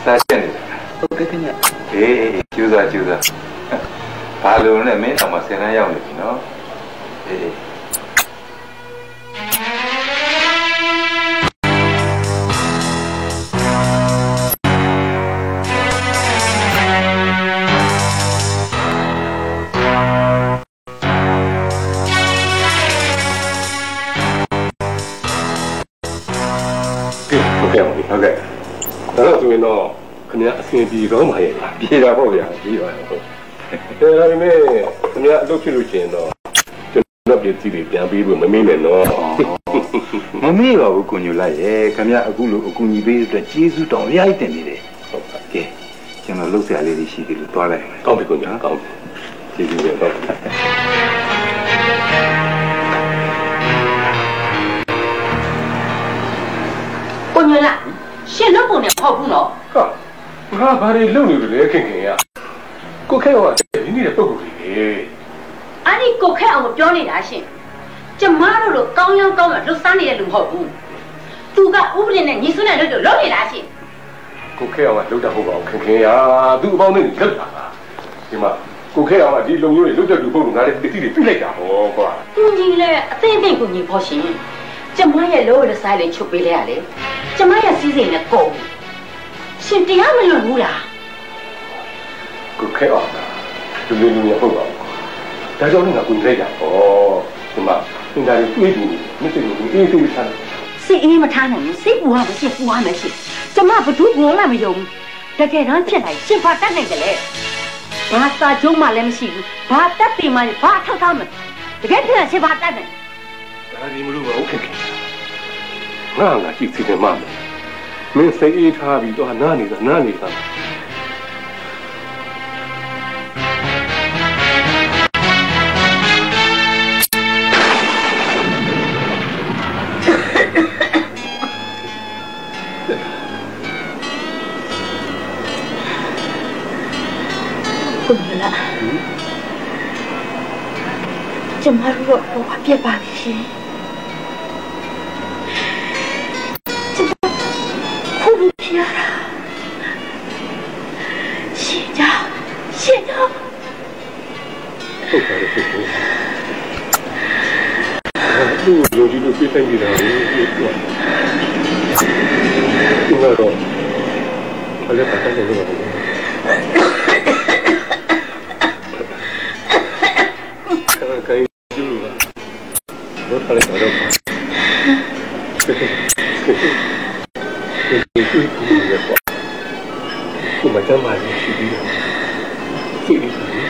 [SPEAKER 2] စားချက်နေတယ်
[SPEAKER 4] ဟုတ်ကဲ့ခင်ဗျ
[SPEAKER 2] အေးကျူးစားဘာလို့လဲမင်းတော့မဆယ်တန်းရောက်နေပြီနော်အေး
[SPEAKER 9] ဟုတ်ကဲ့ဒါတော့ဆိုရင်တော့ခင်ဗျာအဆင်ပြေတော့မှာရဲ့
[SPEAKER 2] ပြေတာပေါ့ဗျာပြေပါဟုတ်
[SPEAKER 9] ဒါပေမဲ့ခင်ဗျာအလုပ်ဖြစ်လို့ရှင်တော့ကျွန်တော်ပြည်စီတွေပြန်ပေးဖို့မမေ့နဲ့နော်
[SPEAKER 2] မမေ့ပါဘူးကိုညိုလိုက်ရဲ့ခင်ဗျာအခုလိုအကူညီပေးတဲ့အတွက်ကျေးဇူးတောင်းအများကြီးတင်နေတယ်ဟုတ်ကဲ့ကျွန်တော်လှုပ်ရှားလေးတွေရှိသေးလို့တွားလိုက်မယ်
[SPEAKER 9] ကောင်းပြီကိုညကောင်းပြီကျေးဇူးပဲတော့
[SPEAKER 4] ကိုညွန့်လားရှင်လုပ်ပုံနဲ့မဟုတ်ဘူးနော်
[SPEAKER 9] ဟာငါဘာတွေလုပ်နေလို့လဲခင်ခင်ရကိုခဲရောဒီနေ့တဲ့ပုံကိုလေ
[SPEAKER 4] အဲ့ဒီကိုခဲအောင်ပြောနေတာရှင်ကျမတို့လိုကောင်းကောင်းလှုပ်ရှားနေတဲ့လူမဟုတ်ဘူးသူကဥပဒေနဲ့ညီစွန်းတဲ့လုပ်နေတာရှင်
[SPEAKER 9] ကိုခဲအောင်ကလှုပ်တာဟုတ်ပါဘူးခင်ခင်ရသူအပေါင်းနဲ့လှုပ်တာပါဒီမှာကိုခဲအောင်ကဒီလုံမျိုးတွေလှုပ်တဲ့လူပုံကငါလည်းတိတိတွေပြလိုက်တာဟောကွာ
[SPEAKER 4] သူကြီးလည်းအသိအသိကိုညီဖို့ရှင်ကျမရဲ့လိုရဆိုင်လေးချုပ်ပေးလိုက်ရလေ
[SPEAKER 10] ကျမရဲ့စီးစိမ်နဲ့ကုန်ရှင်တရားမလွန်ဘူးလား
[SPEAKER 9] ကိုခဲအောင်လူရဟုတ်ပါဘူးဒါကြောင့်လည်းငါကိုလိုက်တာဩဒီမှာသင်္ကားကြီးတွေးပြီးမသိဘူးအေးသေးထား
[SPEAKER 10] စိတ်အေးမထားနိုင်ဘူးစိတ်ပူရမရှိပူရမရှိကျမဘသူ့ကိုလည်းမယုံဘူးတကယ်တမ်းဖြစ်လိုက်ရှင်ဘာတတ်နိုင်ကြလဲဘာသာကျုံးမှလည်းမရှိဘူးဘာတက်ပင်မှဘာထောက်ထားမလဲတကယ်ဖြစ်ရှင်ဘာတတ်နိုင်
[SPEAKER 9] ဒါဒီမလို့ပါဦးခင်ငါကြည့်စီတယ်မမင်းစိတ်အေးထားပြီးတော့နားနေတာကိုယ်
[SPEAKER 3] လာကျမတို့တော့ဘာပြပါလိမ့်ရှင်ကျမခုလိုပြရတာရှင်ကြောင့်
[SPEAKER 9] ဟုတ်ပါတယ်ဖြစ်တယ်လူကြီးတို့ပြည့်တိုင်းနေတာကိုဒီမှာတော့ဘာလဲပတ်တယ်လို့ပြောကဲကျူလာဘာလဲတော့ကိုမတမ်းပါလိမ့်ရှိသေးတယ်ဖြစ်နေတယ်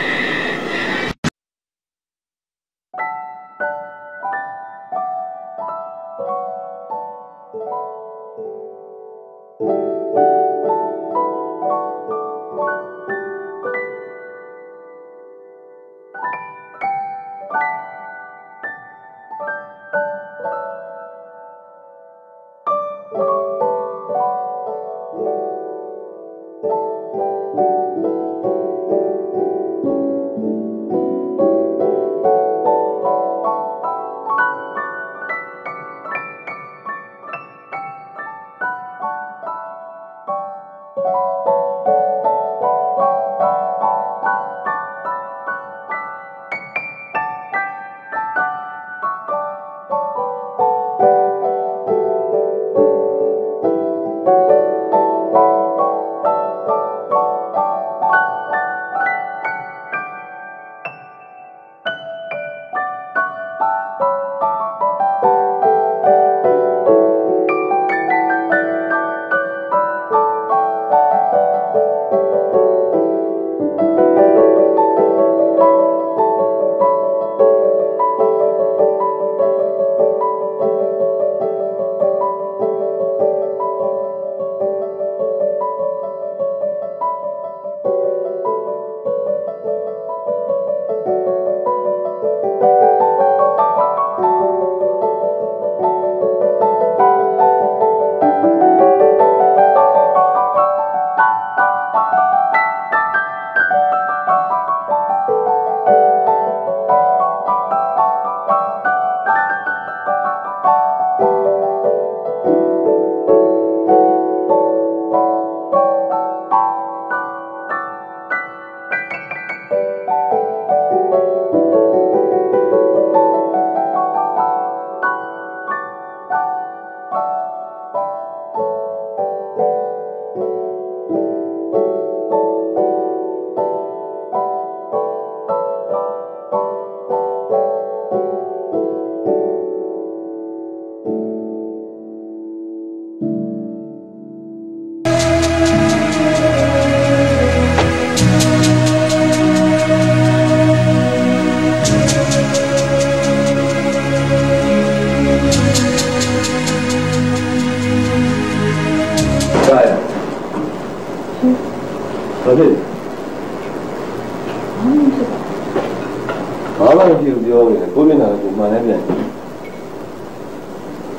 [SPEAKER 9] ဘာမှမကြည့်ဘူးပြောနေတယ်ကိုမျက်နှာကိုမှန်နေပြန်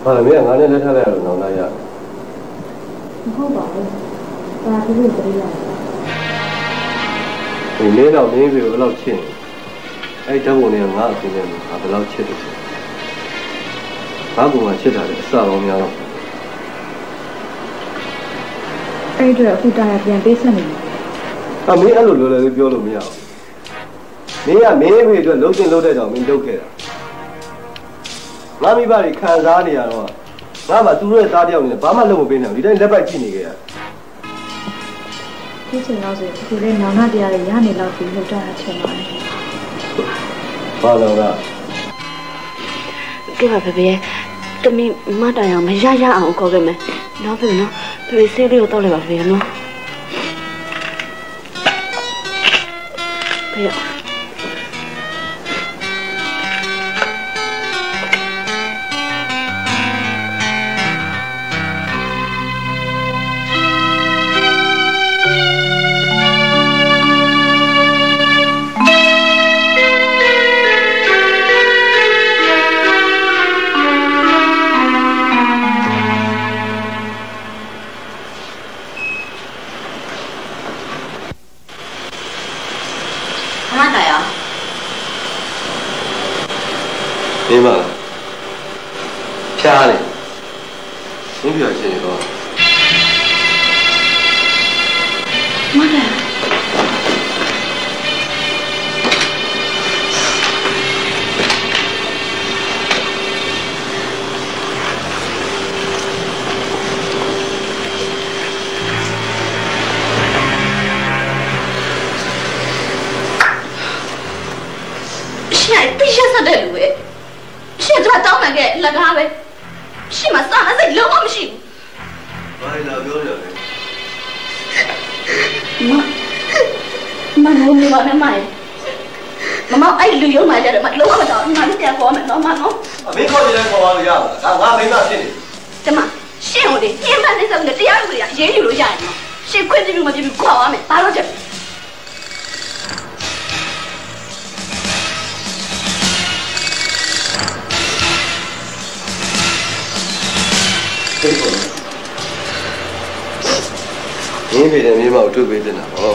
[SPEAKER 9] ဟာမင်းကငါနဲ့လက်ထပ်လိုက်ရတော့နောက်လာရ
[SPEAKER 3] မဟုတ်ပါဘူးဒါသူတို့တည်းရတယ်
[SPEAKER 1] ဒီနေ့တော့မင်းပြေဘယ်လောက်ချစ်အဲ့ဓာတ်ပုံတွေကငါအပြင်နဲ့ငါဘယ်လောက်ချစ်တယ်ဘာပုံမှချစ်တာလဲအစပေါင်းများတော့
[SPEAKER 3] အဲ့တော့အခုတာရပြန်ပေးဆက်နေတယ်
[SPEAKER 1] အမင်းအဲ့လိုလွယ်လွယ်လေးပြောလို့မရဘူးမင်းကမင်းဖေအတွက်လှုပ်တင်လှုပ်တဲ့ကြောင့်မင်းလုပ်ခဲ့တာငါမိဘတွေခံစားနေရတော့ ငါမှသူတို့ရဲ့သားတယောက်နေဘာမှလုပ်မပေးနိုင်ဘူးဒီတိုင်းလက်ပိုက်ကြည့်နေကြရ
[SPEAKER 3] ဒီချိန်တော့ဆိုဒီလေးနောင်နာတရားတွေရနေတော့ပြီးလောက်တာထင်ပါတယ်
[SPEAKER 1] ဘာလို့လဲ
[SPEAKER 4] ကဲပါဖေဖေတမီမတိုင်အောင်မရရအောင်ခေါ်ခဲ့မယ်နော်ဖေနော်ဖေဖေဆေးလေးကိုတောက်လိုက်ပါဖေနော်ဖေ
[SPEAKER 1] နေပါဖြားနေနင်းပြောချင်းတော့
[SPEAKER 3] မလာ
[SPEAKER 4] လကားပဲရှင်းမစားတဲ့စိတ်လုံးဝမရှိ
[SPEAKER 1] ဘူးဘာလဲပြောရလဲ
[SPEAKER 4] မလုံးနေပါနဲ့မအဲ့လူရုံးမှကြတယ်မလုံးဝမတော့မပြန်ခေါ်မယ်နော်မနော်
[SPEAKER 1] အမေခေါ်ရင်ခေါ်ပါလို့ရပါဒါငါမိန်းမဖြစ်နေ
[SPEAKER 4] ကျမရှင်းဦးလေညင်မနေစတဲ့တရားဥပဒေကအရေးယူလို့ရရင်နော်ရှင်းခွင့်ပြုမပြုခေါ်ရမယ်ဘာလို့ကြ
[SPEAKER 1] မင်းဖေနဲ့မင်းမကိုတွေ့ပေးတင်တာဟော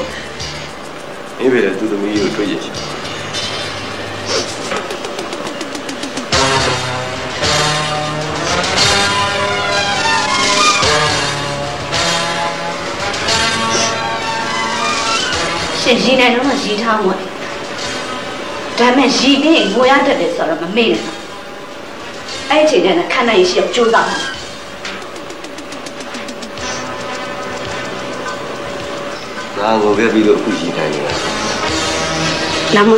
[SPEAKER 1] မင်းဖေနဲ့သူ့သမီးကိုတွေ့ရချင်
[SPEAKER 4] ရှင်ရည်နေတော့ရည်ထားမှာဒါမဲ့ရည်ပြီးငိုရတတ်တယ်ဆိုတော့မမေ့နဲ့အဲ့ချိန်ကျရင်ခန္ဓာရည်ရှိအောင်ကြိုးစားပါ
[SPEAKER 1] ငါငိုခဲ့ပြီးတော့အခုရှိနေတယ်
[SPEAKER 4] ။လာမ
[SPEAKER 1] ဟ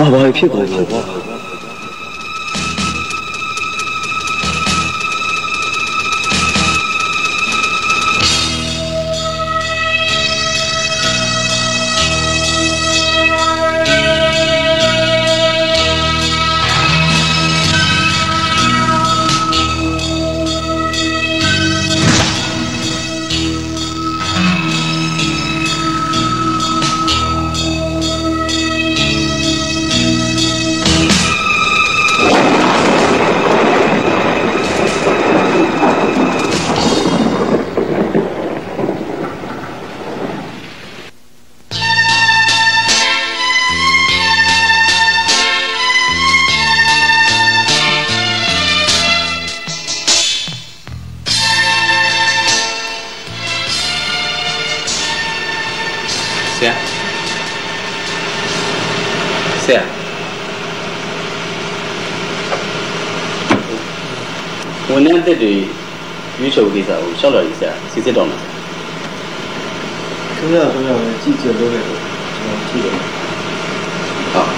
[SPEAKER 1] ာဘာဖြစ်သွားလဲကွာ
[SPEAKER 5] ဝန်ထမ်းတစ်တွေရွေးချယ်ကိစ္စကိုရှောက်လာရေးစားစစ်စစ်တော့မှာ
[SPEAKER 1] ခင်ဗျာကြည့်ကြလို့ရတယ်ကျွန်တော်ကြည့်တယ်
[SPEAKER 5] ဟုတ်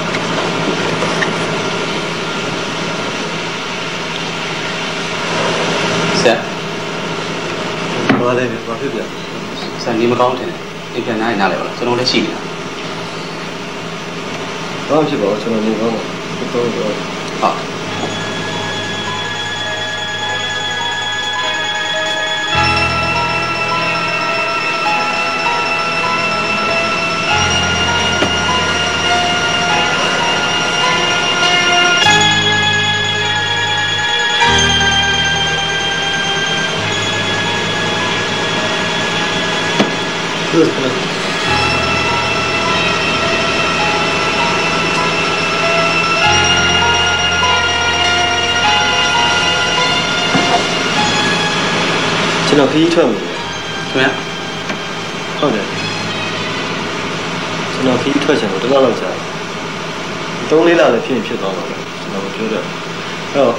[SPEAKER 5] ဆက်
[SPEAKER 1] ဘာလဲဘာဖြစ်ပြန်
[SPEAKER 5] စံဒီမကောင်းတယ်အိမ်ပြန်နိုင်နားလဲပါလားကျွန်တော်လည်းရှိနေတာ
[SPEAKER 1] ဘာဖြစ်ပါ့ကျွန်တော်နေကောင်းပါတော့
[SPEAKER 5] ဟုတ်
[SPEAKER 1] ကျွန်တော်ခီးထွက်မယ်
[SPEAKER 5] ခင်ဗျာ
[SPEAKER 1] ဟုတ်တယ်ကျွန်တော်ခီးထွက်ချင်လို့တလောက်ကြာ3-4လလည်းဖြစ်သွားပါမယ်ကျွန်တော်ပြောတယ်အဲ့တော့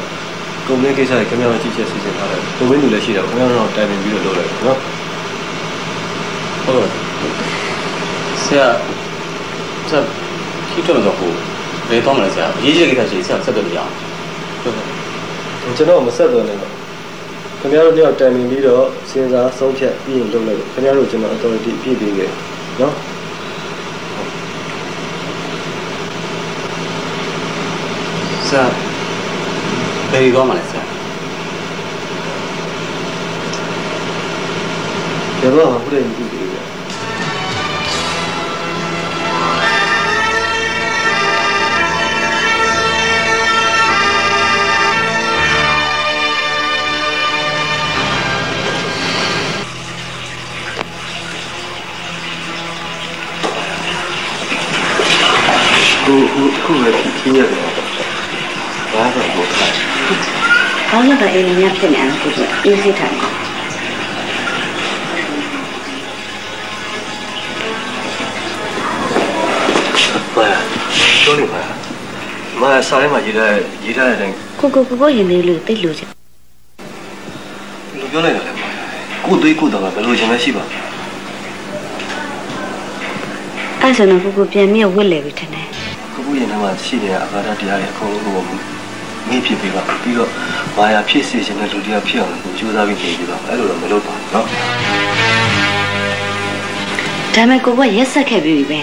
[SPEAKER 1] ကုန်မင်းကိစ္စကြီးခင်ဗျားတို့ကြည့်ချက်စီစဉ်ထားတယ်ကုန်မင်းလူလည်းရှိတယ်ခင်ဗျားတို့တိုင်ပင်ပြီးတော့လုပ်လိုက်နော်
[SPEAKER 5] ဟုတ်ဆရာခီးထွက်တော့ကိုဘယ်တော့မှလည်းဆရာရေးချင်ကိစ္စရှိဆရာဆက်တယ်မရ
[SPEAKER 1] အောင်ကျွန်တော်မဆက်တော့နဲ့တော့ခင်ဗျားတို့တယောက်တိုင်ပင်ပြီးတော့စဉ်းစားဆုံးဖြတ်ပြီးရင်လုပ်လိုက်ခင်ဗျားတို့ကျွန်တော် authority ပြည့်ပေးခဲ့နော်
[SPEAKER 5] ဆရာဘယ်တော့မှလည်းဆရာ
[SPEAKER 1] ဘယ်တော့မှခုတည်းမကြည့်သေးဘူးခုပဲချင်းရတယ်ဘာသာကို
[SPEAKER 4] ဘာလို့ပဲအိမ်များဖြစ်နေအောင်ကိုအေးစိတ်ထားတယ်
[SPEAKER 1] ဘာလို့လဲမစားရမှာရေးထားတဲ့အတိုင်း
[SPEAKER 4] ကိုရင်လေးလို့တိတ်လို့ချင်
[SPEAKER 1] လူပြောလိုက်တယ်ကိုတွေးကိုတော့ဘယ်လိုချင်မှရှိပါ
[SPEAKER 4] အဲ့ဆိုတော့ကိုပြန်မြဝစ်လေပြီထင်တယ်
[SPEAKER 1] ကိုရင်ထဲမှာရှိနေတဲ့အဘာဒတရားတွေအကုန်လုံးကိုမေ့ဖြစ်ပြီးပါပြီးတော့မာယာဖြစ်စေခြင်းနဲ့လူတရားဖြစ်အောင်ကိုကြိုးစားပြီးနေပြီးပါအဲ့လိုတော့မလုပ်ပါဘူးเนาะ
[SPEAKER 4] ဒါမဲ့ကိုကရက်ဆက်ခဲ့ပြီပဲ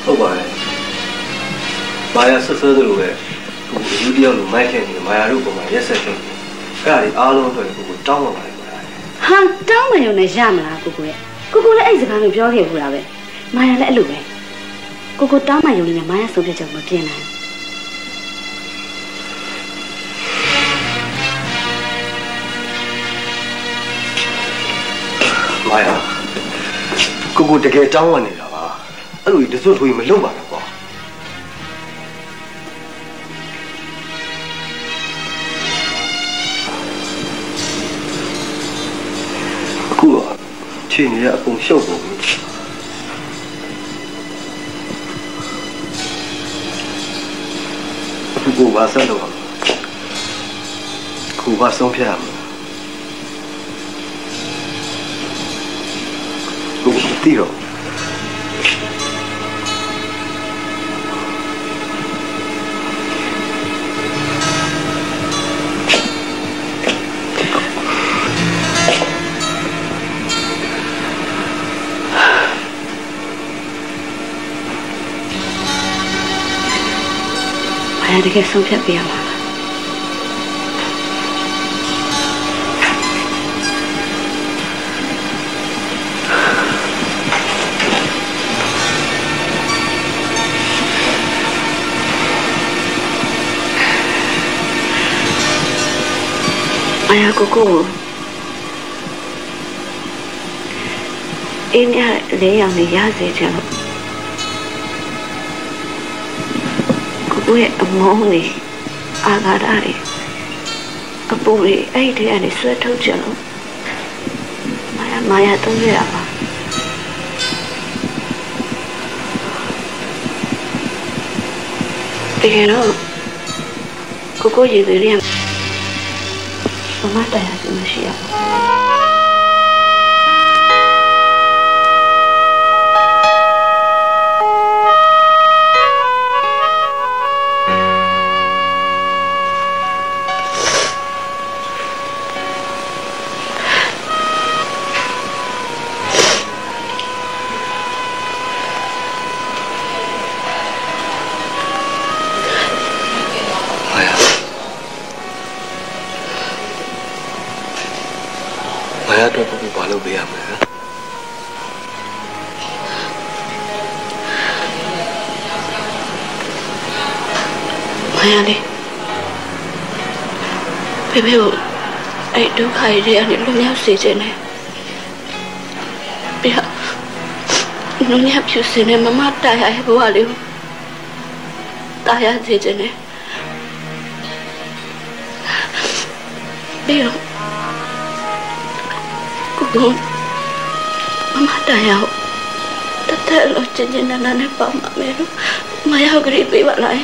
[SPEAKER 1] ဟုတ်ပါတယ်မာယာဆက်ဆက်လို့ပဲကိုလူတရားလိုမိုက်ခဲ့နေမာယာတို့ပုံမှာရက်ဆက်ခဲ့တယ်အဲ့ဒါဒီအားလုံးအတွက်ကိုတောင်းပါပါတယ်
[SPEAKER 4] ဟာတောင်းမရုံနဲ့ရမလားကိုလည်းအဲ့စကားမျိုးပြောခဲ့ဘူးလားပဲမာယာလည်းအဲ့လိုပဲကိုတောင်းမရုံနဲ့မာယာဆုံးဖြတ်ချက်မပြင်းနိုင်
[SPEAKER 1] မာယာကိုတကယ်တောင်းဝင်နေတာပါအဲ့လိုတစွတ်ထွေးမလုပ်ပါနဲ့ကွာအခုချိန်နေတဲ့အကုန်ရှုပ်ကုန်ပြီအခုကိုဘာဆက်လုပ်အောင်ကိုဘာဆုံးဖြတ်ရမလဲကိုမသိတော့
[SPEAKER 4] တကယ်ဆုံးဖြတ်ပြရမှာအယာကိုအင်းရလေးရောင်နေရစေချင်လို့ကိုရဲ့အမောင်းလေးအာဃာတတွေအပူတွေအဲ့ဒီကနေဆွဲထုတ်ကြလို့မာယာသုံးရပါ တကယ်တော့ကိုရည်သွေးလေးမမတရားစီမရှိရဖေဖေကိုအဲ့ဒုက္ခတွေကနေလွတ်မြောက်စေခြင်းနဲ့ပြီးတော့လွတ်မြောက်ဖြူစင်တဲ့မမတရားရဲ့ဘဝလေးကိုတရားစေခြင်းနဲ့ပြီးတော့ကိုမမတရားကိုတသက်လို့ကျဉ်းကျဉ်းနာနာနဲ့ပေါမှာမယ်လို့မရောက်ကြည့်ပေးပါလား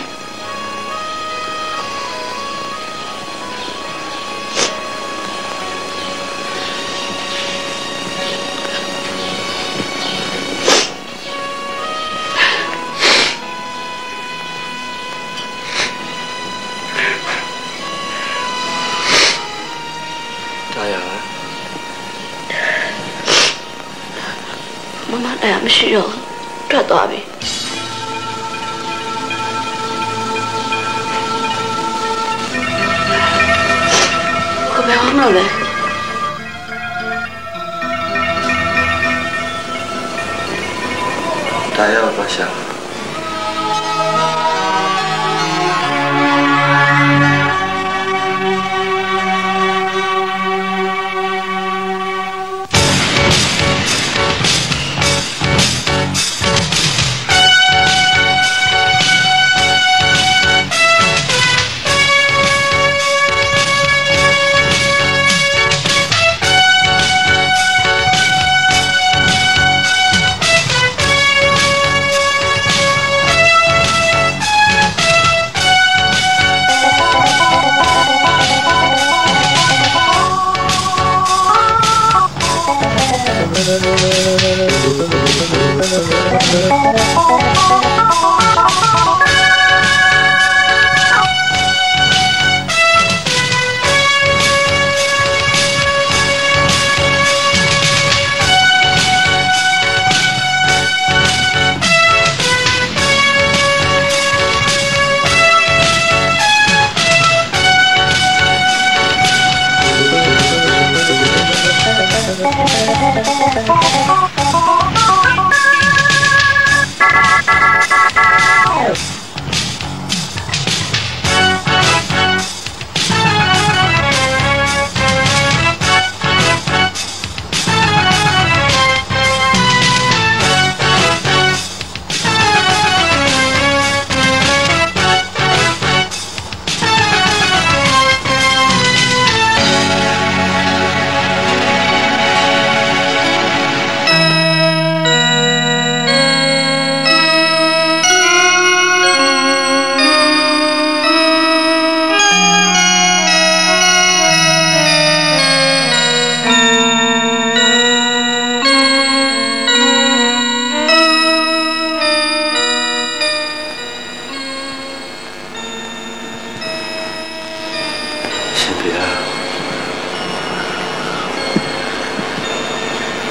[SPEAKER 4] မရှိတော့ထွက်သွားပြီကိုဘယ်အောင်လို့လဲ
[SPEAKER 1] တရားပါရှာ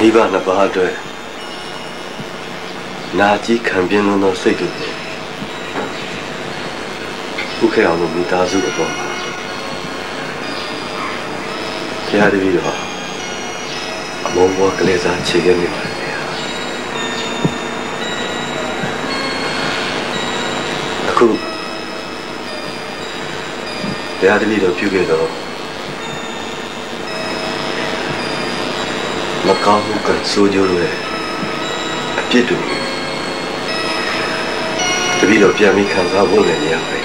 [SPEAKER 1] မိဘနှစ်ပါးအတွက်နာကြီးခံပြင်းသောစိတ်တွေခုခေတ်အောင်မိသားစုအပေါ်မှာဘုရားတပည့်တော်အမောဘွားကလေးစားချေခဲ့မိပါတယ်ဗျာအခုဘုရားတပည့်တော်ပြုခဲ့တော့မကောင်းမှုကဆိုကြလို့အပြစ်တွေတပည့်တော်ပြန်ပြီးခံစားဖို့လည်းမရပါဘူး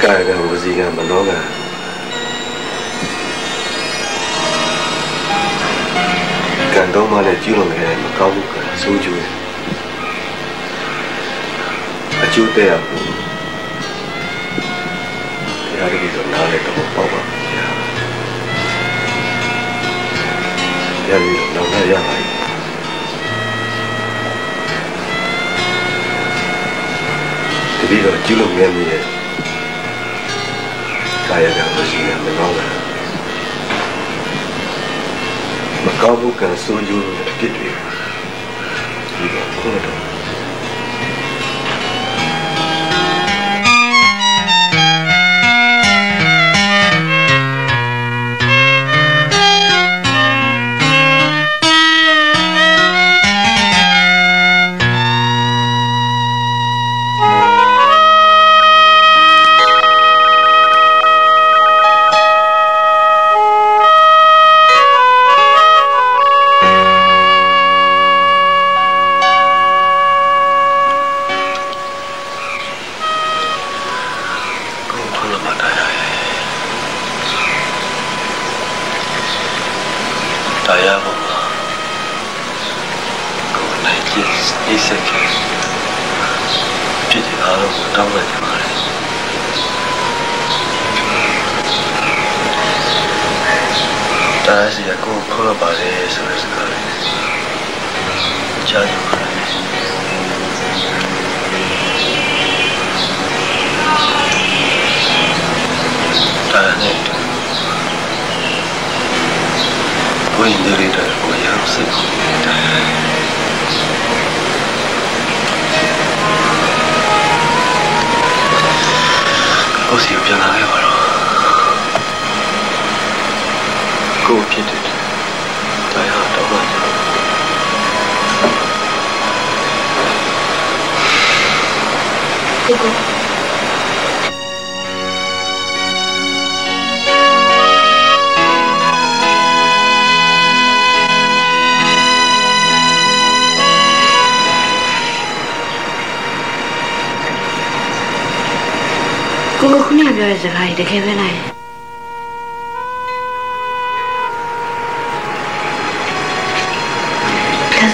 [SPEAKER 1] ကာယကဝစီကမနောက ကန်တော့မှလည်းကျူးလွန်ခဲ့တဲ့မကောင်းမှုကဆိုးကျိုးအကျိုးတဲ့ရဖို့တရားရည်တော့နားလည်းတော့ပေါ့ပါတရားရည်တော့နောက်ရပါပြီတပည့်တော်ကျူးလွန်ခဲ့မိရဲ့ကာယကံမရှိရင်မကောင်းဘူးမကောင်းမှုကဆိုးကျိုးအဖြစ်တွေဒီတော့ခုတော့စကားကြီးတကယ်ပဲလားဒါ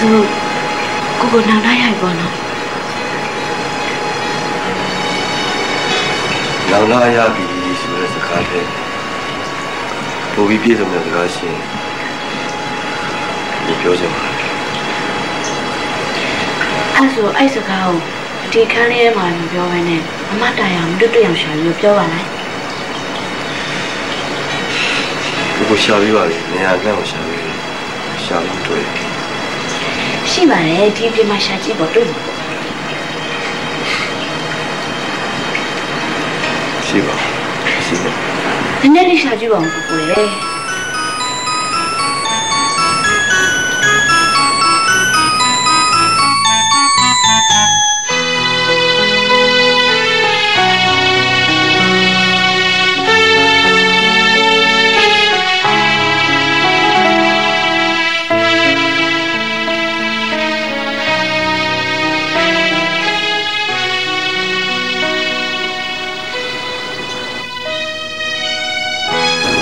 [SPEAKER 1] ဆိုကိုနောင်တရရပေါ့နော်နောင်တရပြီဆိုတဲ့စကားတဲ့ပိုပြီးပြည့်စုံတဲ့စကားရှင်ဒီပြောချင်ပါတယ်
[SPEAKER 10] အဲ့စကားကိုဒီခန်းလေးထဲမှာမပြောဘဲနဲ့အမတိုင်အောင်တွတ်တွတ်အောင်ရှာပြီးပြောပါလား
[SPEAKER 1] ကိုရှာပြီးပါပြီနေရာနဲ့ကိုရှာပြီးရှာလို့တွေ့
[SPEAKER 10] ရှိပါတယ်ဒီပြင်မှာရှာကြည့်ပေါ့တွေ့မှာ
[SPEAKER 1] ရှိပါ
[SPEAKER 10] နည်းနည်းလေးရှာကြည့်ပါဦးကိုလေ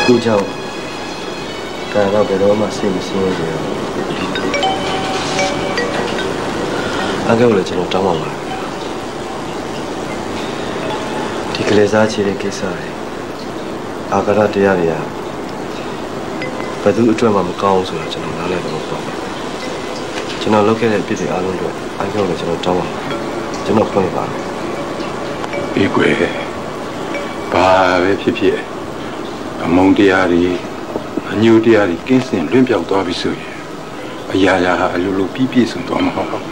[SPEAKER 1] ကိုကြောင့်ဒါတော့ဘယ်တော့မှစိတ်မဆိုးရဘူးအကောလည်းကျွန်တော်တောင်းပါပါဒီကလေးစားချေတဲ့ကိစ္စတွေအာဃာတတရားတွေကဘယ်သူအတွက်မှမကောင်းဘူးဆိုတော့ကျွန်တော်နားလည်တော့ပေါ့ကျွန်တော်လုပ်ခဲ့တဲ့အဖြစ်တွေအားလုံးအတွက်အကောလည်းကျွန်တော်တောင်းပါပါကျွန်တော်ဖွင့်ပါ
[SPEAKER 2] အေးကွယ်ဘာပဲဖြစ်ဖြစ်အမုန်းတရားတွေအညိုတရားတွေကင်းစင်လွင့်ပြောက်သွားပြီဆိုရင်အရာရာဟာအလိုလိုပြည့်စုံသွားမှာဟုတ်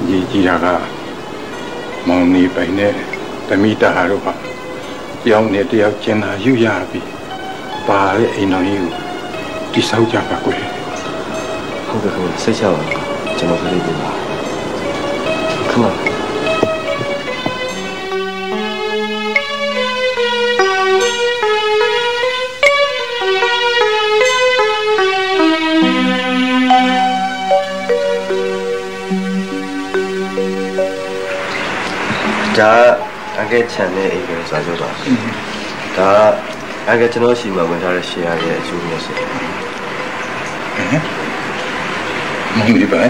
[SPEAKER 2] ကြီးကြီးတာကမောင်နေပိုင်နဲ့တမိတာတို့ဟာကြောင်းနဲ့တယောက်ကျင်လာယူရပြီပါတဲ့အိမ်တော်ကြီးကိုတိဆောက်ကြပါကွယ်
[SPEAKER 1] ဟုတ်ကဲ့စိတ်ချပါကျွန်တော်ကလေးပြပါခဏဒါအကဲချန်တဲ့အိမ်ကိုစာချုပ်ပါဒါအကဲကျွန်တော်ရှိမှဝင်ထားတဲ့ share ရဲ့အကျိုးမျိုးဆို
[SPEAKER 2] မောင်လေးပဲ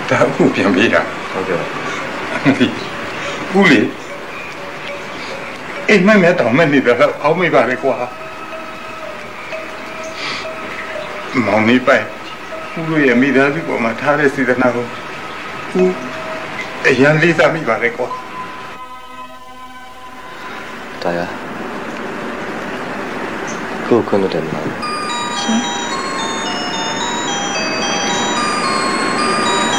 [SPEAKER 2] ဒါအခုပြန်ပြေးတာ
[SPEAKER 1] ဟုတ်ကဲ့
[SPEAKER 2] ဦးလေးအိမ်မက်နဲ့တောင်မဲ့နေတယ်အောင်းမိပါလေကွာမောင်လေးပဲဦးတို့ရဲ့မိသားစုပေါ်မှာထားတဲ့စေတနာကိုဦးအရင်လေးစားမိပါလေကွာ
[SPEAKER 1] တရားကိုခွင့်လို့တယ်မလား
[SPEAKER 3] ရှင်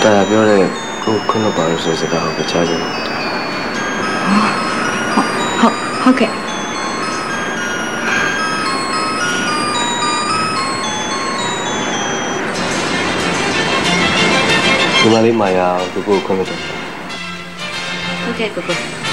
[SPEAKER 1] တရားပြောတဲ့ကိုခွင့်လို့ပါလို့ဆိုစကားကိုကြားချင်တယ်
[SPEAKER 3] ဟုတ်ကဲ့
[SPEAKER 1] ဒီမလေးမာယာကိုခွင့်လို့တယ်
[SPEAKER 4] ဟုတ်ကဲ့ကို